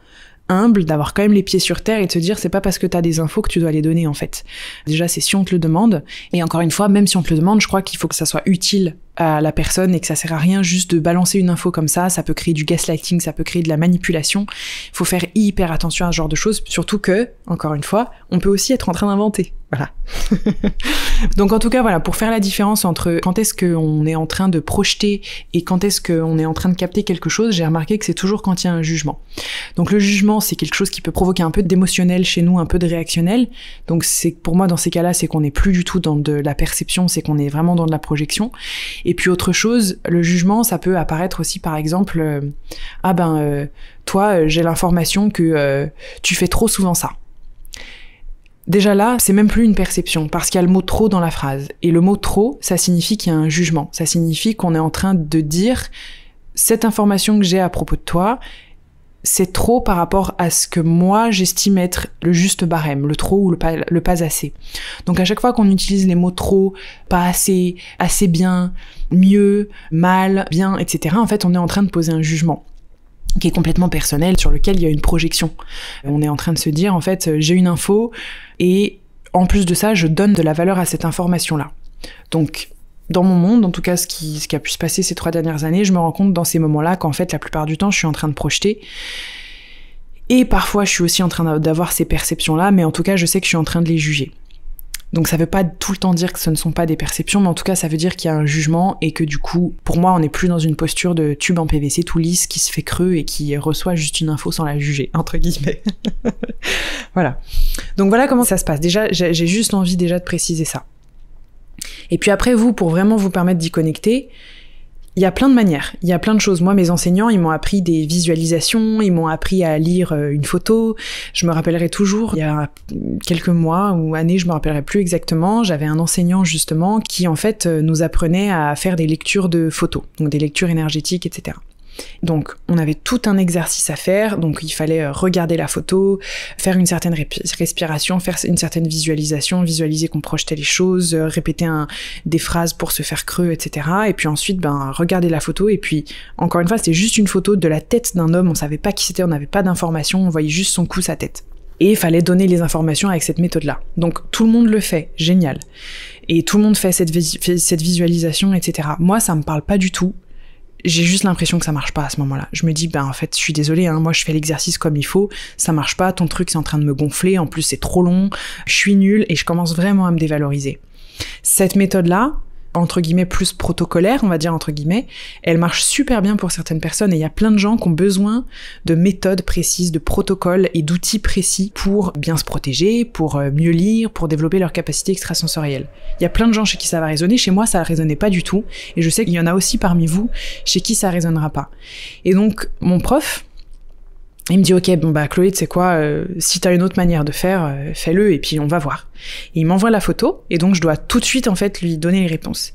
humble, d'avoir quand même les pieds sur terre et de se dire c'est pas parce que t'as des infos que tu dois les donner en fait. Déjà c'est si on te le demande, et encore une fois, même si on te le demande, je crois qu'il faut que ça soit utile à la personne et que ça sert à rien juste de balancer une info comme ça peut créer du gaslighting, ça peut créer de la manipulation. Il faut faire hyper attention à ce genre de choses, surtout que, encore une fois, on peut aussi être en train d'inventer. Voilà. Donc en tout cas, voilà, pour faire la différence entre quand est-ce qu'on est en train de projeter et quand est-ce qu'on est en train de capter quelque chose, j'ai remarqué que c'est toujours quand il y a un jugement. Donc le jugement, c'est quelque chose qui peut provoquer un peu d'émotionnel chez nous, un peu de réactionnel. Donc c'est, pour moi, dans ces cas-là, c'est qu'on n'est plus du tout dans de la perception, c'est qu'on est vraiment dans de la projection. Et puis autre chose, le jugement, ça peut apparaître aussi, par exemple, toi, j'ai l'information que tu fais trop souvent ça. Déjà là, c'est même plus une perception, parce qu'il y a le mot « trop » dans la phrase. Et le mot « trop », ça signifie qu'il y a un jugement. Ça signifie qu'on est en train de dire « cette information que j'ai à propos de toi, c'est trop par rapport à ce que moi j'estime être le juste barème, le trop ou le pas assez ». Donc à chaque fois qu'on utilise les mots « trop »,« pas assez »,« assez bien »,« mieux »,« mal »,« bien », etc., en fait on est en train de poser un jugement qui est complètement personnel, sur lequel il y a une projection. On est en train de se dire, en fait, j'ai une info, et en plus de ça, je donne de la valeur à cette information-là. Donc, dans mon monde, en tout cas, ce qui a pu se passer ces 3 dernières années, je me rends compte dans ces moments-là qu'en fait, la plupart du temps, je suis en train de projeter. Et parfois, je suis aussi en train d'avoir ces perceptions-là, mais en tout cas, je sais que je suis en train de les juger. Donc ça veut pas tout le temps dire que ce ne sont pas des perceptions, mais en tout cas ça veut dire qu'il y a un jugement et que du coup, pour moi, on n'est plus dans une posture de tube en PVC tout lisse qui se fait creux et qui reçoit juste une info sans la juger, entre guillemets. Voilà. Donc voilà comment ça se passe. Déjà, j'ai juste envie déjà de préciser ça. Et puis après, vous, pour vraiment vous permettre d'y connecter, il y a plein de manières, il y a plein de choses. Moi, mes enseignants, ils m'ont appris des visualisations, ils m'ont appris à lire une photo. Je me rappellerai toujours, il y a quelques mois ou années, je me rappellerai plus exactement, j'avais un enseignant justement qui en fait nous apprenait à faire des lectures de photos, donc des lectures énergétiques, etc. Donc on avait tout un exercice à faire, donc il fallait regarder la photo, faire une certaine respiration, faire une certaine visualisation, visualiser qu'on projetait les choses, répéter des phrases pour se faire creux, etc. Et puis ensuite regarder la photo, et puis encore une fois c'était juste une photo de la tête d'un homme, on savait pas qui c'était, on n'avait pas d'informations, on voyait juste son cou, sa tête. Et il fallait donner les informations avec cette méthode-là. Donc tout le monde le fait, génial. Et tout le monde fait cette visualisation, etc. Moi ça me parle pas du tout. j'ai juste l'impression que ça marche pas à ce moment-là. Je me dis, en fait, je suis désolée, moi je fais l'exercice comme il faut, ça marche pas, ton truc c'est en train de me gonfler, en plus c'est trop long, je suis nulle et je commence vraiment à me dévaloriser. Cette méthode-là, entre guillemets plus protocolaire, on va dire entre guillemets, elle marche super bien pour certaines personnes et il y a plein de gens qui ont besoin de méthodes précises, de protocoles et d'outils précis pour bien se protéger, pour mieux lire, pour développer leur capacité extrasensorielle. Il y a plein de gens chez qui ça va résonner, chez moi ça ne résonnait pas du tout et je sais qu'il y en a aussi parmi vous chez qui ça résonnera pas. Et donc mon prof, il me dit ok, Chloé, tu sais quoi, si t'as une autre manière de faire, fais-le et puis on va voir. Et il m'envoie la photo et donc je dois tout de suite en fait lui donner les réponses.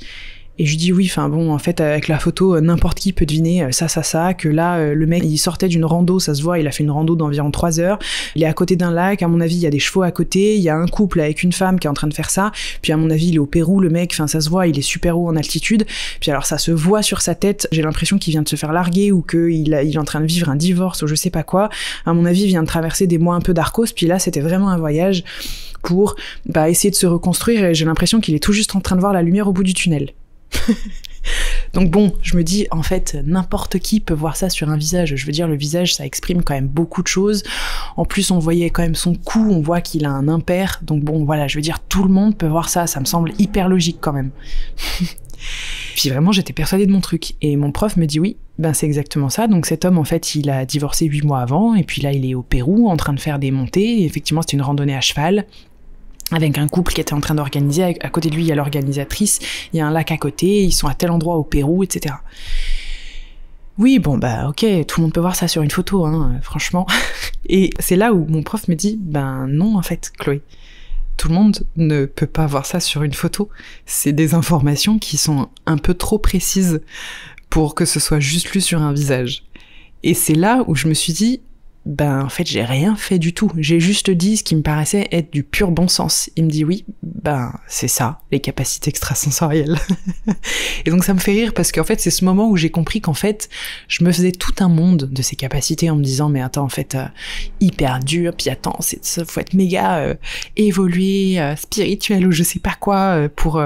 Et je lui dis oui, en fait avec la photo n'importe qui peut deviner ça, que là le mec il sortait d'une rando, ça se voit, il a fait une rando d'environ 3 heures, il est à côté d'un lac, à mon avis il y a des chevaux à côté, il y a un couple avec une femme qui est en train de faire ça, puis à mon avis il est au Pérou le mec, ça se voit, il est super haut en altitude, puis alors ça se voit sur sa tête, j'ai l'impression qu'il vient de se faire larguer ou qu'il est en train de vivre un divorce ou je sais pas quoi, à mon avis il vient de traverser des mois un peu d'Arcos, puis là c'était vraiment un voyage pour essayer de se reconstruire et j'ai l'impression qu'il est tout juste en train de voir la lumière au bout du tunnel. Donc je me dis, en fait, n'importe qui peut voir ça sur un visage. Je veux dire, le visage, ça exprime quand même beaucoup de choses. En plus, on voyait quand même son cou, on voit qu'il a un impair. Donc voilà, je veux dire, tout le monde peut voir ça. Ça me semble hyper logique quand même. Puis vraiment, j'étais persuadée de mon truc. Et mon prof me dit oui, c'est exactement ça. Donc cet homme, en fait, il a divorcé 8 mois avant. Et puis là, il est au Pérou, en train de faire des montées. Et effectivement, c'était une randonnée à cheval. Avec un couple qui était en train d'organiser, à côté de lui il y a l'organisatrice, il y a un lac à côté, ils sont à tel endroit au Pérou, etc. Oui, ok, tout le monde peut voir ça sur une photo, franchement. Et c'est là où mon prof me dit, non en fait, Chloé, tout le monde ne peut pas voir ça sur une photo. C'est des informations qui sont un peu trop précises pour que ce soit juste lu sur un visage. Et c'est là où je me suis dit, en fait, j'ai rien fait du tout. J'ai juste dit ce qui me paraissait être du pur bon sens. Il me dit oui, c'est ça, les capacités extrasensorielles. Et donc ça me fait rire parce qu'en fait, c'est ce moment où j'ai compris qu'en fait, je me faisais tout un monde de ces capacités en me disant, mais attends, en fait, hyper dur, puis attends, faut être méga évolué, spirituel ou je sais pas quoi pour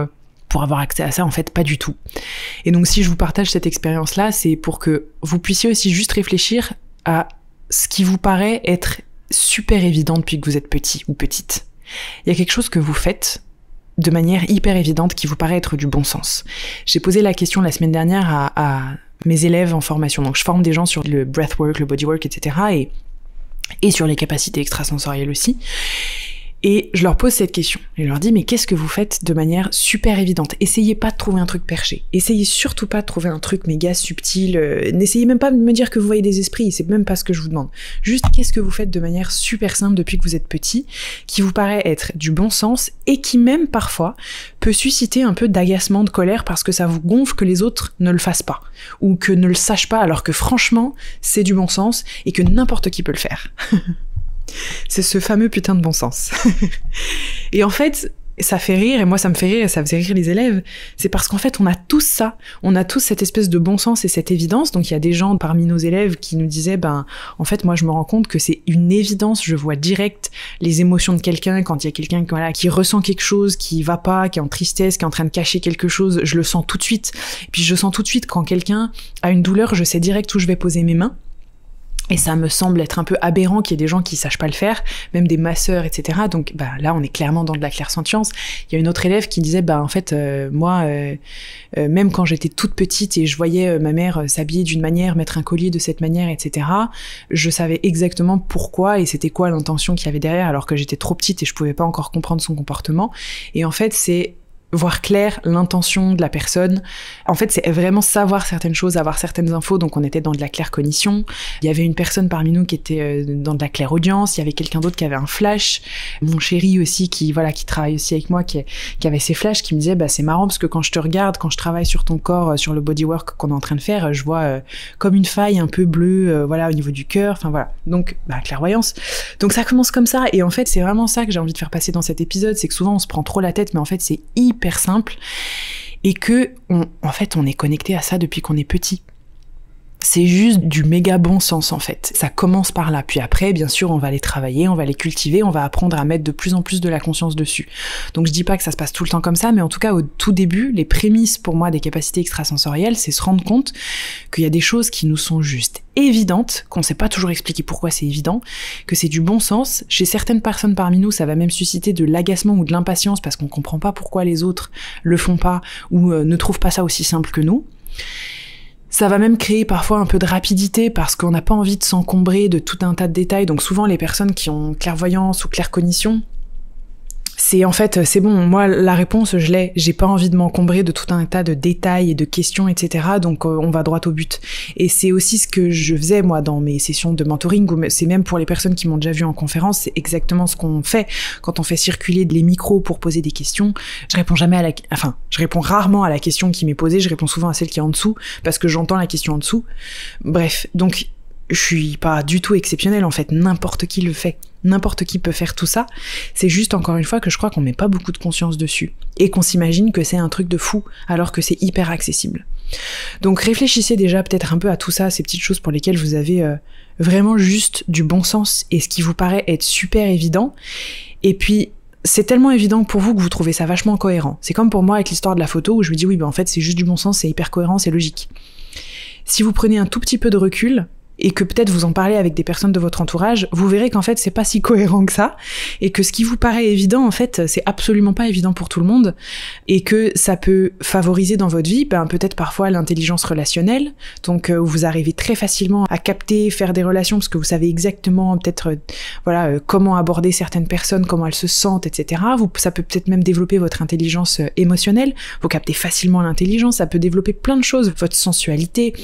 avoir accès à ça, en fait, pas du tout. Et donc si je vous partage cette expérience-là, c'est pour que vous puissiez aussi juste réfléchir à ce qui vous paraît être super évident depuis que vous êtes petit ou petite. Il y a quelque chose que vous faites de manière hyper évidente qui vous paraît être du bon sens. J'ai posé la question la semaine dernière à mes élèves en formation. Donc je forme des gens sur le breathwork, le bodywork, etc. et sur les capacités extrasensorielles aussi. Et je leur pose cette question. Je leur dis, mais qu'est-ce que vous faites de manière super évidente? Essayez pas de trouver un truc perché. Essayez surtout pas de trouver un truc méga subtil. N'essayez même pas de me dire que vous voyez des esprits. C'est même pas ce que je vous demande. Juste, qu'est-ce que vous faites de manière super simple depuis que vous êtes petit, qui vous paraît être du bon sens et qui même parfois peut susciter un peu d'agacement, de colère parce que ça vous gonfle que les autres ne le fassent pas ou que ne le sachent pas alors que franchement, c'est du bon sens et que n'importe qui peut le faire. C'est ce fameux putain de bon sens. Et en fait, ça fait rire, et moi ça me fait rire, et ça faisait rire les élèves, c'est parce qu'en fait on a tous ça, on a tous cette espèce de bon sens et cette évidence. Donc il y a des gens parmi nos élèves qui nous disaient, en fait moi je me rends compte que c'est une évidence, je vois direct les émotions de quelqu'un, quand il y a quelqu'un qui ressent quelque chose, qui va pas, qui est en tristesse, qui est en train de cacher quelque chose, je le sens tout de suite. Et puis je sens tout de suite quand quelqu'un a une douleur, je sais direct où je vais poser mes mains. Et ça me semble être un peu aberrant qu'il y ait des gens qui sachent pas le faire, même des masseurs, etc. Donc là, on est clairement dans de la clairsentience. Il y a une autre élève qui disait, en fait, moi, même quand j'étais toute petite et je voyais ma mère s'habiller d'une manière, mettre un collier de cette manière, etc., je savais exactement pourquoi et c'était quoi l'intention qu'il y avait derrière, alors que j'étais trop petite et je pouvais pas encore comprendre son comportement. Et en fait, c'est voir clair l'intention de la personne. En fait, c'est vraiment savoir certaines choses, avoir certaines infos. Donc, on était dans de la claircognition. Il y avait une personne parmi nous qui était dans de la clairaudience. Il y avait quelqu'un d'autre qui avait un flash. Mon chéri aussi, qui travaille aussi avec moi, qui avait ses flashs, qui me disait, c'est marrant parce que quand je te regarde, quand je travaille sur ton corps, sur le bodywork qu'on est en train de faire, je vois comme une faille un peu bleue, au niveau du cœur. Enfin, voilà. Donc, clairvoyance. Donc, ça commence comme ça. Et en fait, c'est vraiment ça que j'ai envie de faire passer dans cet épisode. C'est que souvent, on se prend trop la tête, mais en fait, c'est hyper simple et que en fait on est connecté à ça depuis qu'on est petit. C'est juste du méga bon sens en fait. Ça commence par là. Puis après, bien sûr, on va les travailler, on va les cultiver, on va apprendre à mettre de plus en plus de la conscience dessus. Donc je dis pas que ça se passe tout le temps comme ça, mais en tout cas au tout début, les prémices pour moi des capacités extrasensorielles, c'est se rendre compte qu'il y a des choses qui nous sont juste évidentes, qu'on sait pas toujours expliquer pourquoi c'est évident, que c'est du bon sens. Chez certaines personnes parmi nous, ça va même susciter de l'agacement ou de l'impatience parce qu'on comprend pas pourquoi les autres le font pas ou ne trouvent pas ça aussi simple que nous. Ça va même créer parfois un peu de rapidité parce qu'on n'a pas envie de s'encombrer de tout un tas de détails. Donc souvent les personnes qui ont clairvoyance ou claircognition, c'est en fait, c'est bon, moi la réponse je l'ai, j'ai pas envie de m'encombrer de tout un tas de détails et de questions, etc. Donc on va droit au but. Et c'est aussi ce que je faisais moi dans mes sessions de mentoring, ou c'est même pour les personnes qui m'ont déjà vu en conférence, c'est exactement ce qu'on fait quand on fait circuler les micros pour poser des questions. Je réponds rarement à la question qui m'est posée, je réponds souvent à celle qui est en dessous, parce que j'entends la question en dessous. Bref, donc je suis pas du tout exceptionnelle en fait, n'importe qui le fait. N'importe qui peut faire tout ça, c'est juste encore une fois que je crois qu'on met pas beaucoup de conscience dessus et qu'on s'imagine que c'est un truc de fou alors que c'est hyper accessible. Donc réfléchissez déjà peut-être un peu à tout ça, ces petites choses pour lesquelles vous avez vraiment juste du bon sens et ce qui vous paraît être super évident. Et puis c'est tellement évident pour vous que vous trouvez ça vachement cohérent. C'est comme pour moi avec l'histoire de la photo où je me dis oui en fait c'est juste du bon sens, c'est hyper cohérent, c'est logique. Si vous prenez un tout petit peu de recul, et que peut-être vous en parlez avec des personnes de votre entourage, vous verrez qu'en fait c'est pas si cohérent que ça, et que ce qui vous paraît évident en fait c'est absolument pas évident pour tout le monde, et que ça peut favoriser dans votre vie peut-être parfois l'intelligence relationnelle, donc vous arrivez très facilement à capter, faire des relations parce que vous savez exactement peut-être comment aborder certaines personnes, comment elles se sentent, etc. Ça peut peut-être même développer votre intelligence émotionnelle, vous captez facilement l'intelligence, ça peut développer plein de choses, votre sensualité,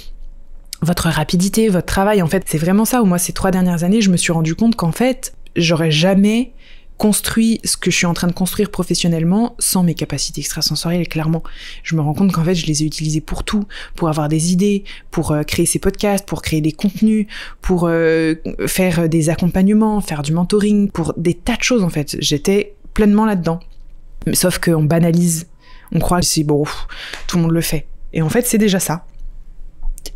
votre rapidité, votre travail, en fait, c'est vraiment ça où moi, ces 3 dernières années, je me suis rendu compte qu'en fait, j'aurais jamais construit ce que je suis en train de construire professionnellement sans mes capacités extrasensorielles, clairement. Je me rends compte qu'en fait, je les ai utilisées pour tout, pour avoir des idées, pour créer ces podcasts, pour créer des contenus, pour faire des accompagnements, faire du mentoring, pour des tas de choses, en fait. J'étais pleinement là-dedans. Sauf qu'on banalise, on croit que c'est bon, tout le monde le fait. Et en fait, c'est déjà ça.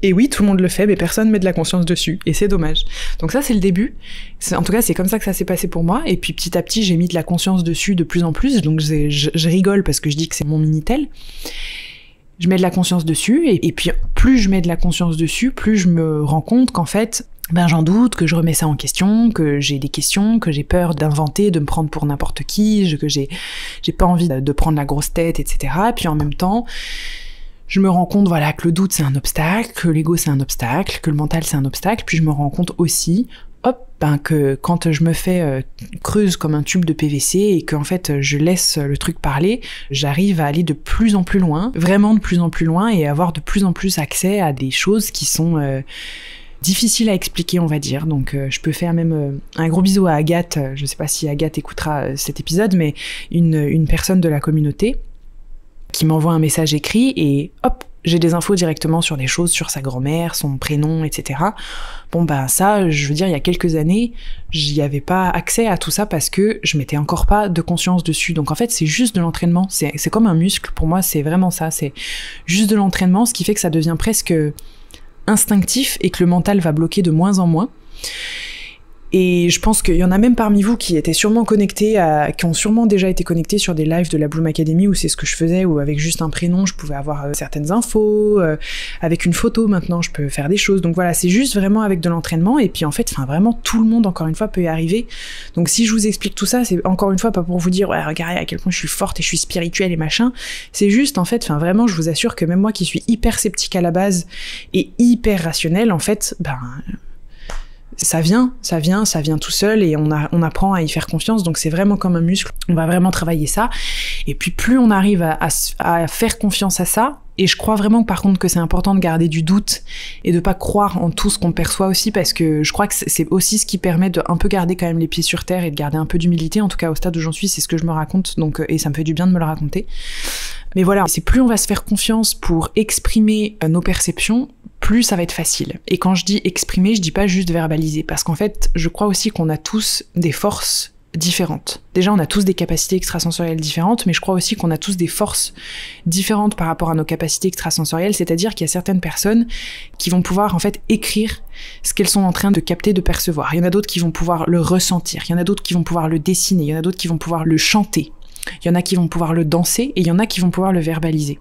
Et oui, tout le monde le fait, mais personne met de la conscience dessus, et c'est dommage. Donc ça, c'est le début. En tout cas, c'est comme ça que ça s'est passé pour moi, et puis petit à petit, j'ai mis de la conscience dessus de plus en plus, donc je rigole parce que je dis que c'est mon Minitel. Je mets de la conscience dessus, et puis plus je mets de la conscience dessus, plus je me rends compte qu'en fait, j'en doute, que je remets ça en question, que j'ai des questions, que j'ai peur d'inventer, de me prendre pour n'importe qui, que j'ai pas envie de prendre la grosse tête, etc. Et puis en même temps, je me rends compte que le doute c'est un obstacle, que l'ego c'est un obstacle, que le mental c'est un obstacle, puis je me rends compte aussi, que quand je me fais creuse comme un tube de PVC et qu'en fait je laisse le truc parler, j'arrive à aller de plus en plus loin, vraiment de plus en plus loin, et avoir de plus en plus accès à des choses qui sont difficiles à expliquer, on va dire. Donc je peux faire même un gros bisou à Agathe, je sais pas si Agathe écoutera cet épisode, mais une personne de la communauté qui m'envoie un message écrit et j'ai des infos directement sur des choses, sur sa grand-mère, son prénom, etc. Ça, je veux dire, il y a quelques années, j'y avais pas accès à tout ça parce que je mettais encore pas de conscience dessus. Donc en fait, c'est juste de l'entraînement, c'est comme un muscle, pour moi, c'est vraiment ça, c'est juste de l'entraînement, ce qui fait que ça devient presque instinctif et que le mental va bloquer de moins en moins. Et je pense qu'il y en a même parmi vous qui étaient sûrement connectés, qui ont sûrement déjà été connectés sur des lives de la Bloom Academy où c'est ce que je faisais, où avec juste un prénom, je pouvais avoir certaines infos, avec une photo maintenant, je peux faire des choses. Donc voilà, c'est juste vraiment avec de l'entraînement, et puis en fait, vraiment tout le monde, encore une fois, peut y arriver. Donc si je vous explique tout ça, c'est encore une fois pas pour vous dire, ouais, regardez à quel point je suis forte et je suis spirituelle et machin. C'est juste, en fait, vraiment, je vous assure que même moi qui suis hyper sceptique à la base et hyper rationnelle, en fait, ça vient tout seul, et on apprend à y faire confiance, donc c'est vraiment comme un muscle, on va vraiment travailler ça, et puis plus on arrive à faire confiance à ça, et je crois vraiment par contre que c'est important de garder du doute, et de pas croire en tout ce qu'on perçoit aussi, parce que je crois que c'est aussi ce qui permet de un peu garder quand même les pieds sur terre, et de garder un peu d'humilité, en tout cas au stade où j'en suis, c'est ce que je me raconte, donc, et ça me fait du bien de me le raconter. Mais voilà, c'est plus on va se faire confiance pour exprimer nos perceptions, plus ça va être facile. Et quand je dis exprimer, je dis pas juste verbaliser, parce qu'en fait, je crois aussi qu'on a tous des forces différentes. Déjà, on a tous des capacités extrasensorielles différentes, mais je crois aussi qu'on a tous des forces différentes par rapport à nos capacités extrasensorielles, c'est-à-dire qu'il y a certaines personnes qui vont pouvoir en fait écrire ce qu'elles sont en train de capter, de percevoir. Il y en a d'autres qui vont pouvoir le ressentir, il y en a d'autres qui vont pouvoir le dessiner, il y en a d'autres qui vont pouvoir le chanter, il y en a qui vont pouvoir le danser, et il y en a qui vont pouvoir le verbaliser.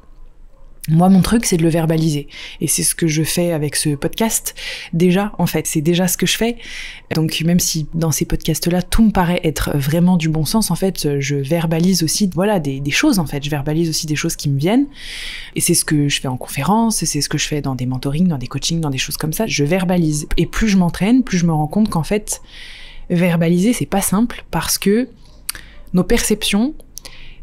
Moi, mon truc, c'est de le verbaliser. Et c'est ce que je fais avec ce podcast. Déjà, en fait, c'est déjà ce que je fais. Donc, même si dans ces podcasts-là, tout me paraît être vraiment du bon sens, en fait, je verbalise aussi, voilà, des choses, en fait. Je verbalise aussi des choses qui me viennent. Et c'est ce que je fais en conférence, c'est ce que je fais dans des mentorings, dans des coachings, dans des choses comme ça. Je verbalise. Et plus je m'entraîne, plus je me rends compte qu'en fait, verbaliser, c'est pas simple parce que nos perceptions,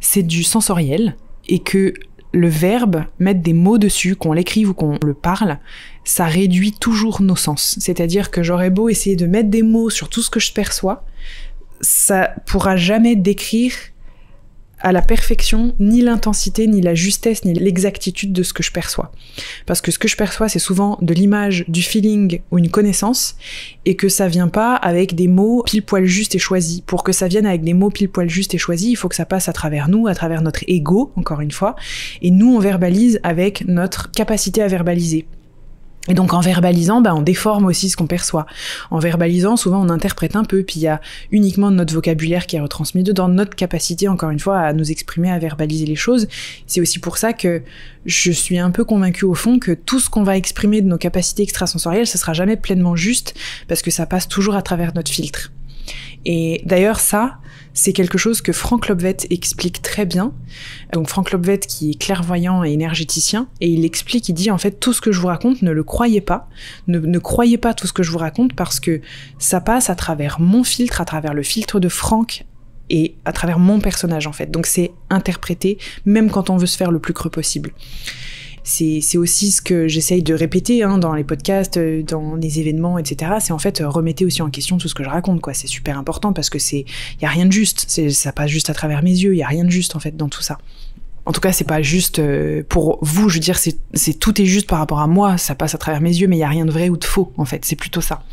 c'est du sensoriel et que le verbe, mettre des mots dessus, qu'on l'écrive ou qu'on le parle, ça réduit toujours nos sens. C'est-à-dire que j'aurais beau essayer de mettre des mots sur tout ce que je perçois, ça pourra jamais décrire à la perfection ni l'intensité, ni la justesse, ni l'exactitude de ce que je perçois. Parce que ce que je perçois, c'est souvent de l'image, du feeling ou une connaissance, et que ça vient pas avec des mots pile poil justes et choisis. Pour que ça vienne avec des mots pile poil justes et choisis, il faut que ça passe à travers nous, à travers notre ego, encore une fois, et nous on verbalise avec notre capacité à verbaliser. Et donc en verbalisant, on déforme aussi ce qu'on perçoit. En verbalisant, souvent on interprète un peu, puis il y a uniquement notre vocabulaire qui est retransmis dedans, notre capacité, encore une fois, à nous exprimer, à verbaliser les choses. C'est aussi pour ça que je suis un peu convaincue au fond que tout ce qu'on va exprimer de nos capacités extrasensorielles, ça sera jamais pleinement juste, parce que ça passe toujours à travers notre filtre. Et d'ailleurs ça, c'est quelque chose que Frank Lobvet explique très bien. Donc Frank Lobvet qui est clairvoyant et énergéticien, et il explique, il dit en fait tout ce que je vous raconte, ne le croyez pas, ne croyez pas tout ce que je vous raconte parce que ça passe à travers mon filtre, à travers le filtre de Frank et à travers mon personnage en fait. Donc c'est interprété même quand on veut se faire le plus creux possible. C'est aussi ce que j'essaye de répéter dans les podcasts, dans les événements, etc. C'est en fait remettez aussi en question tout ce que je raconte, quoi. C'est super important parce que y a rien de juste. Ça passe juste à travers mes yeux. Il y a rien de juste en fait dans tout ça. En tout cas, c'est pas juste pour vous. Je veux dire, tout est juste par rapport à moi. Ça passe à travers mes yeux, mais il y a rien de vrai ou de faux. En fait, c'est plutôt ça.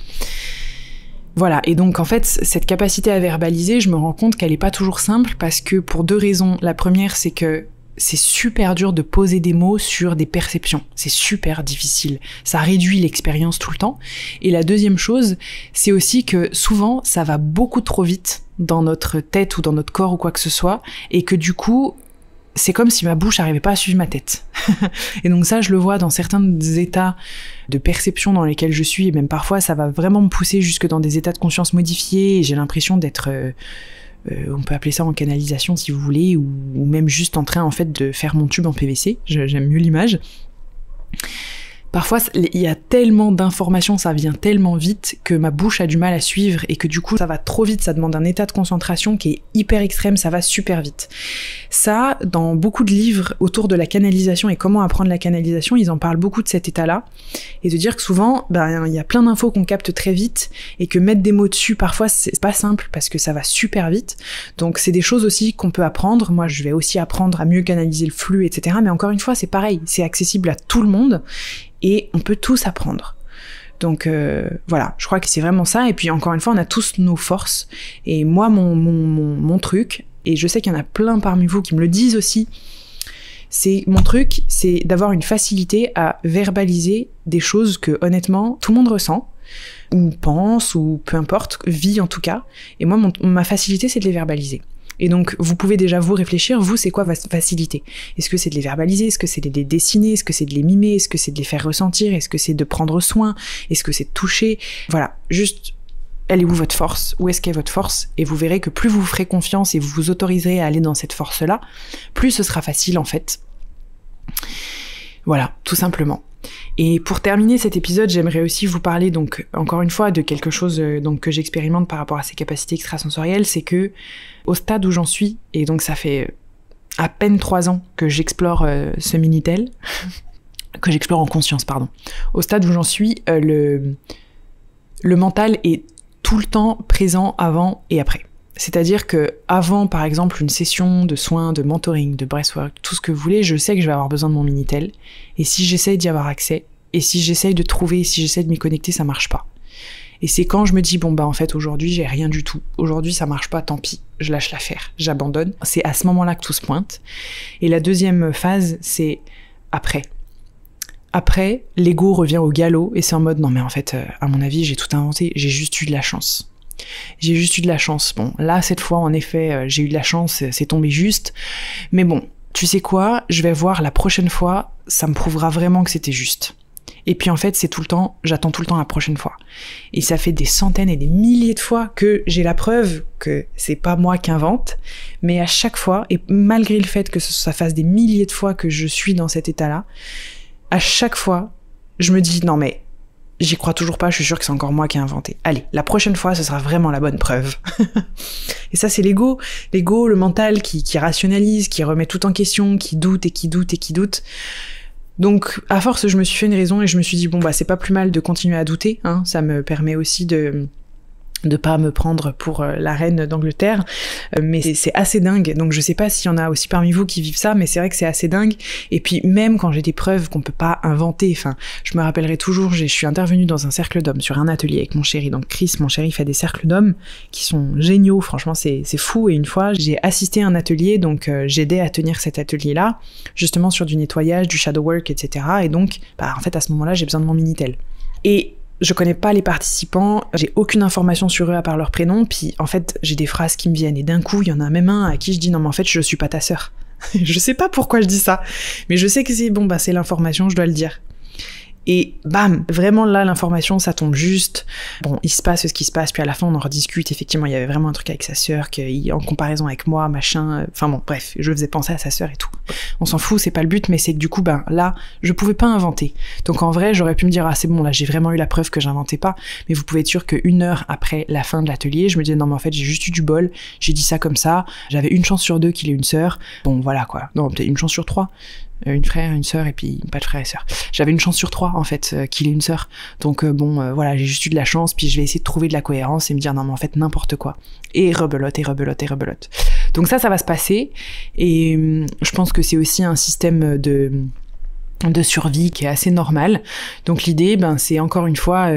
Voilà, et donc en fait, cette capacité à verbaliser, je me rends compte qu'elle est pas toujours simple parce que pour deux raisons. La première, c'est que c'est super dur de poser des mots sur des perceptions. C'est super difficile. Ça réduit l'expérience tout le temps. Et la deuxième chose, c'est aussi que souvent, ça va beaucoup trop vite dans notre tête ou dans notre corps ou quoi que ce soit, et que du coup, c'est comme si ma bouche n'arrivait pas à suivre ma tête. Et donc ça, je le vois dans certains états de perception dans lesquels je suis, et même parfois, ça va vraiment me pousser jusque dans des états de conscience modifiés, et j'ai l'impression d'être... on peut appeler ça en canalisation si vous voulez, ou même juste en train en fait de faire mon tube en PVC, j'aime mieux l'image. Parfois, il y a tellement d'informations, ça vient tellement vite que ma bouche a du mal à suivre et que du coup, ça va trop vite, ça demande un état de concentration qui est hyper extrême, ça va super vite. Ça, dans beaucoup de livres autour de la canalisation et comment apprendre la canalisation, ils en parlent beaucoup de cet état-là et de dire que souvent, il y a plein d'infos qu'on capte très vite et que mettre des mots dessus, parfois, c'est pas simple parce que ça va super vite. Donc, c'est des choses aussi qu'on peut apprendre. Moi, je vais aussi apprendre à mieux canaliser le flux, etc. Mais encore une fois, c'est pareil, c'est accessible à tout le monde. Et on peut tous apprendre. Donc voilà, je crois que c'est vraiment ça. Et puis encore une fois, on a tous nos forces. Et moi, mon truc, et je sais qu'il y en a plein parmi vous qui me le disent aussi, mon truc, c'est d'avoir une facilité à verbaliser des choses que honnêtement, tout le monde ressent, ou pense, ou peu importe, vit en tout cas. Et moi, ma facilité, c'est de les verbaliser. Et donc, vous pouvez déjà vous réfléchir, vous, c'est quoi votre facilité? Est-ce que c'est de les verbaliser? Est-ce que c'est de les dessiner? Est-ce que c'est de les mimer? Est-ce que c'est de les faire ressentir? Est-ce que c'est de prendre soin? Est-ce que c'est de toucher? Voilà, juste, elle est où votre force? Où est-ce qu'est votre force? Et vous verrez que plus vous ferez confiance et vous vous autoriserez à aller dans cette force-là, plus ce sera facile, en fait. Voilà, tout simplement. Et pour terminer cet épisode, j'aimerais aussi vous parler donc encore une fois de quelque chose donc que j'expérimente par rapport à ces capacités extrasensorielles, c'est que au stade où j'en suis, et donc ça fait à peine 3 ans que j'explore ce Minitel, que j'explore en conscience, pardon. Au stade où j'en suis, le mental est tout le temps présent avant et après. C'est-à-dire que avant, par exemple, une session de soins, de mentoring, de breathwork, tout ce que vous voulez, je sais que je vais avoir besoin de mon Minitel. Et si j'essaye d'y avoir accès, et si j'essaye de trouver, si j'essaye de m'y connecter, ça marche pas. Et c'est quand je me dis, bon bah en fait aujourd'hui j'ai rien du tout, aujourd'hui ça marche pas, tant pis, je lâche l'affaire, j'abandonne. C'est à ce moment-là que tout se pointe. Et la deuxième phase, c'est après. Après, l'ego revient au galop et c'est en mode, non mais en fait, à mon avis, j'ai tout inventé, j'ai juste eu de la chance. J'ai juste eu de la chance. Bon, là, cette fois, en effet, j'ai eu de la chance, c'est tombé juste. Mais bon, tu sais quoi, je vais voir la prochaine fois, ça me prouvera vraiment que c'était juste. Et puis en fait, c'est tout le temps, j'attends tout le temps la prochaine fois. Et ça fait des centaines et des milliers de fois que j'ai la preuve que c'est pas moi qui invente, mais à chaque fois, et malgré le fait que ça fasse des milliers de fois que je suis dans cet état-là, à chaque fois, je me dis, non mais, j'y crois toujours pas, je suis sûre que c'est encore moi qui ai inventé. Allez, la prochaine fois, ce sera vraiment la bonne preuve. Et ça, c'est l'ego, le mental qui rationalise, qui remet tout en question, qui doute et qui doute et qui doute. Donc, à force, je me suis fait une raison et je me suis dit, bon, bah, c'est pas plus mal de continuer à douter, hein, ça me permet aussi de pas me prendre pour la reine d'Angleterre, mais c'est assez dingue, donc je sais pas s'il y en a aussi parmi vous qui vivent ça, mais c'est vrai que c'est assez dingue, et puis même quand j'ai des preuves qu'on peut pas inventer, enfin, je me rappellerai toujours, je suis intervenue dans un cercle d'hommes, sur un atelier avec mon chéri, donc Chris, mon chéri, fait des cercles d'hommes qui sont géniaux, franchement c'est fou, et une fois j'ai assisté à un atelier, donc j'aidais à tenir cet atelier-là, justement sur du nettoyage, du shadow work, etc., et donc, bah en fait à ce moment-là j'ai besoin de mon Minitel. Et je connais pas les participants, j'ai aucune information sur eux à part leur prénom, puis en fait j'ai des phrases qui me viennent, et d'un coup il y en a même un à qui je dis non mais en fait je suis pas ta sœur. Je sais pas pourquoi je dis ça, mais je sais que c'est bon, bah c'est l'information, je dois le dire. Et bam, vraiment là l'information ça tombe juste, bon il se passe ce qui se passe, puis à la fin on en rediscute, effectivement il y avait vraiment un truc avec sa sœur, en comparaison avec moi, machin, enfin bon bref, je faisais penser à sa sœur et tout. On s'en fout, c'est pas le but, mais c'est que du coup ben là, je pouvais pas inventer. Donc en vrai j'aurais pu me dire ah c'est bon là j'ai vraiment eu la preuve que j'inventais pas, mais vous pouvez être sûr qu'une heure après la fin de l'atelier, je me disais non mais en fait j'ai juste eu du bol, j'ai dit ça comme ça, j'avais une chance sur 2 qu'il ait une sœur, bon voilà quoi, non peut-être une chance sur 3. Une frère, une sœur, et puis pas de frère et sœur. J'avais une chance sur 3 en fait qu'il ait une sœur. Donc voilà, j'ai juste eu de la chance, puis je vais essayer de trouver de la cohérence et me dire non mais en fait n'importe quoi. Et rebelote, et rebelote, et rebelote. Donc ça va se passer, et je pense que c'est aussi un système de survie qui est assez normal. Donc l'idée, ben c'est encore une fois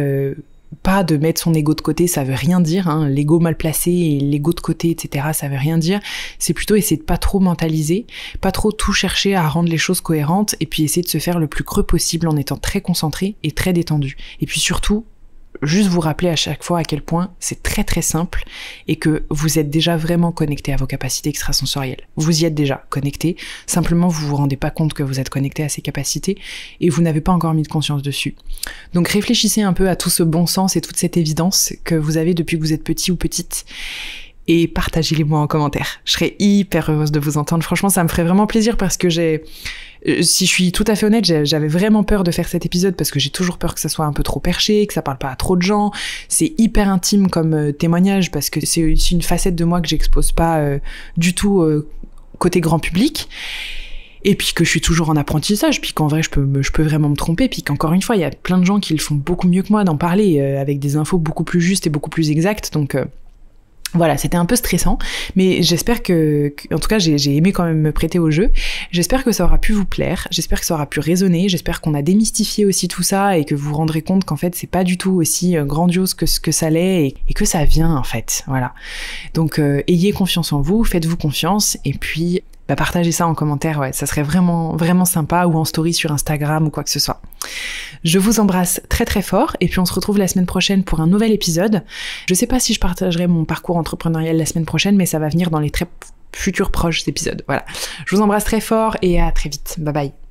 pas de mettre son ego de côté, ça veut rien dire, hein. L'ego mal placé et l'ego de côté, etc., ça veut rien dire. C'est plutôt essayer de pas trop mentaliser, pas trop tout chercher à rendre les choses cohérentes, et puis essayer de se faire le plus creux possible en étant très concentré et très détendu. Et puis surtout, juste vous rappeler à chaque fois à quel point c'est très très simple et que vous êtes déjà vraiment connecté à vos capacités extrasensorielles. Vous y êtes déjà connecté, simplement vous vous rendez pas compte que vous êtes connecté à ces capacités et vous n'avez pas encore mis de conscience dessus. Donc réfléchissez un peu à tout ce bon sens et toute cette évidence que vous avez depuis que vous êtes petit ou petite, et partagez-les moi en commentaire. Je serais hyper heureuse de vous entendre. Franchement, ça me ferait vraiment plaisir parce que si je suis tout à fait honnête, j'avais vraiment peur de faire cet épisode parce que j'ai toujours peur que ça soit un peu trop perché, que ça parle pas à trop de gens. C'est hyper intime comme témoignage parce que c'est une facette de moi que j'expose pas du tout côté grand public. Et puis que je suis toujours en apprentissage, puis qu'en vrai je peux vraiment me tromper, puis qu'encore une fois il y a plein de gens qui le font beaucoup mieux que moi d'en parler avec des infos beaucoup plus justes et beaucoup plus exactes. Donc voilà, c'était un peu stressant, mais j'espère en tout cas, j'ai aimé quand même me prêter au jeu. J'espère que ça aura pu vous plaire, j'espère que ça aura pu résonner, j'espère qu'on a démystifié aussi tout ça et que vous vous rendrez compte qu'en fait, c'est pas du tout aussi grandiose que ce que ça l'est et que ça vient, en fait. Voilà. Donc, ayez confiance en vous, faites-vous confiance et puis partagez ça en commentaire, ouais, ça serait vraiment, vraiment sympa, ou en story sur Instagram ou quoi que ce soit. Je vous embrasse très très fort, et puis on se retrouve la semaine prochaine pour un nouvel épisode. Je sais pas si je partagerai mon parcours entrepreneurial la semaine prochaine, mais ça va venir dans les très futurs proches épisodes. Voilà. Je vous embrasse très fort et à très vite. Bye bye.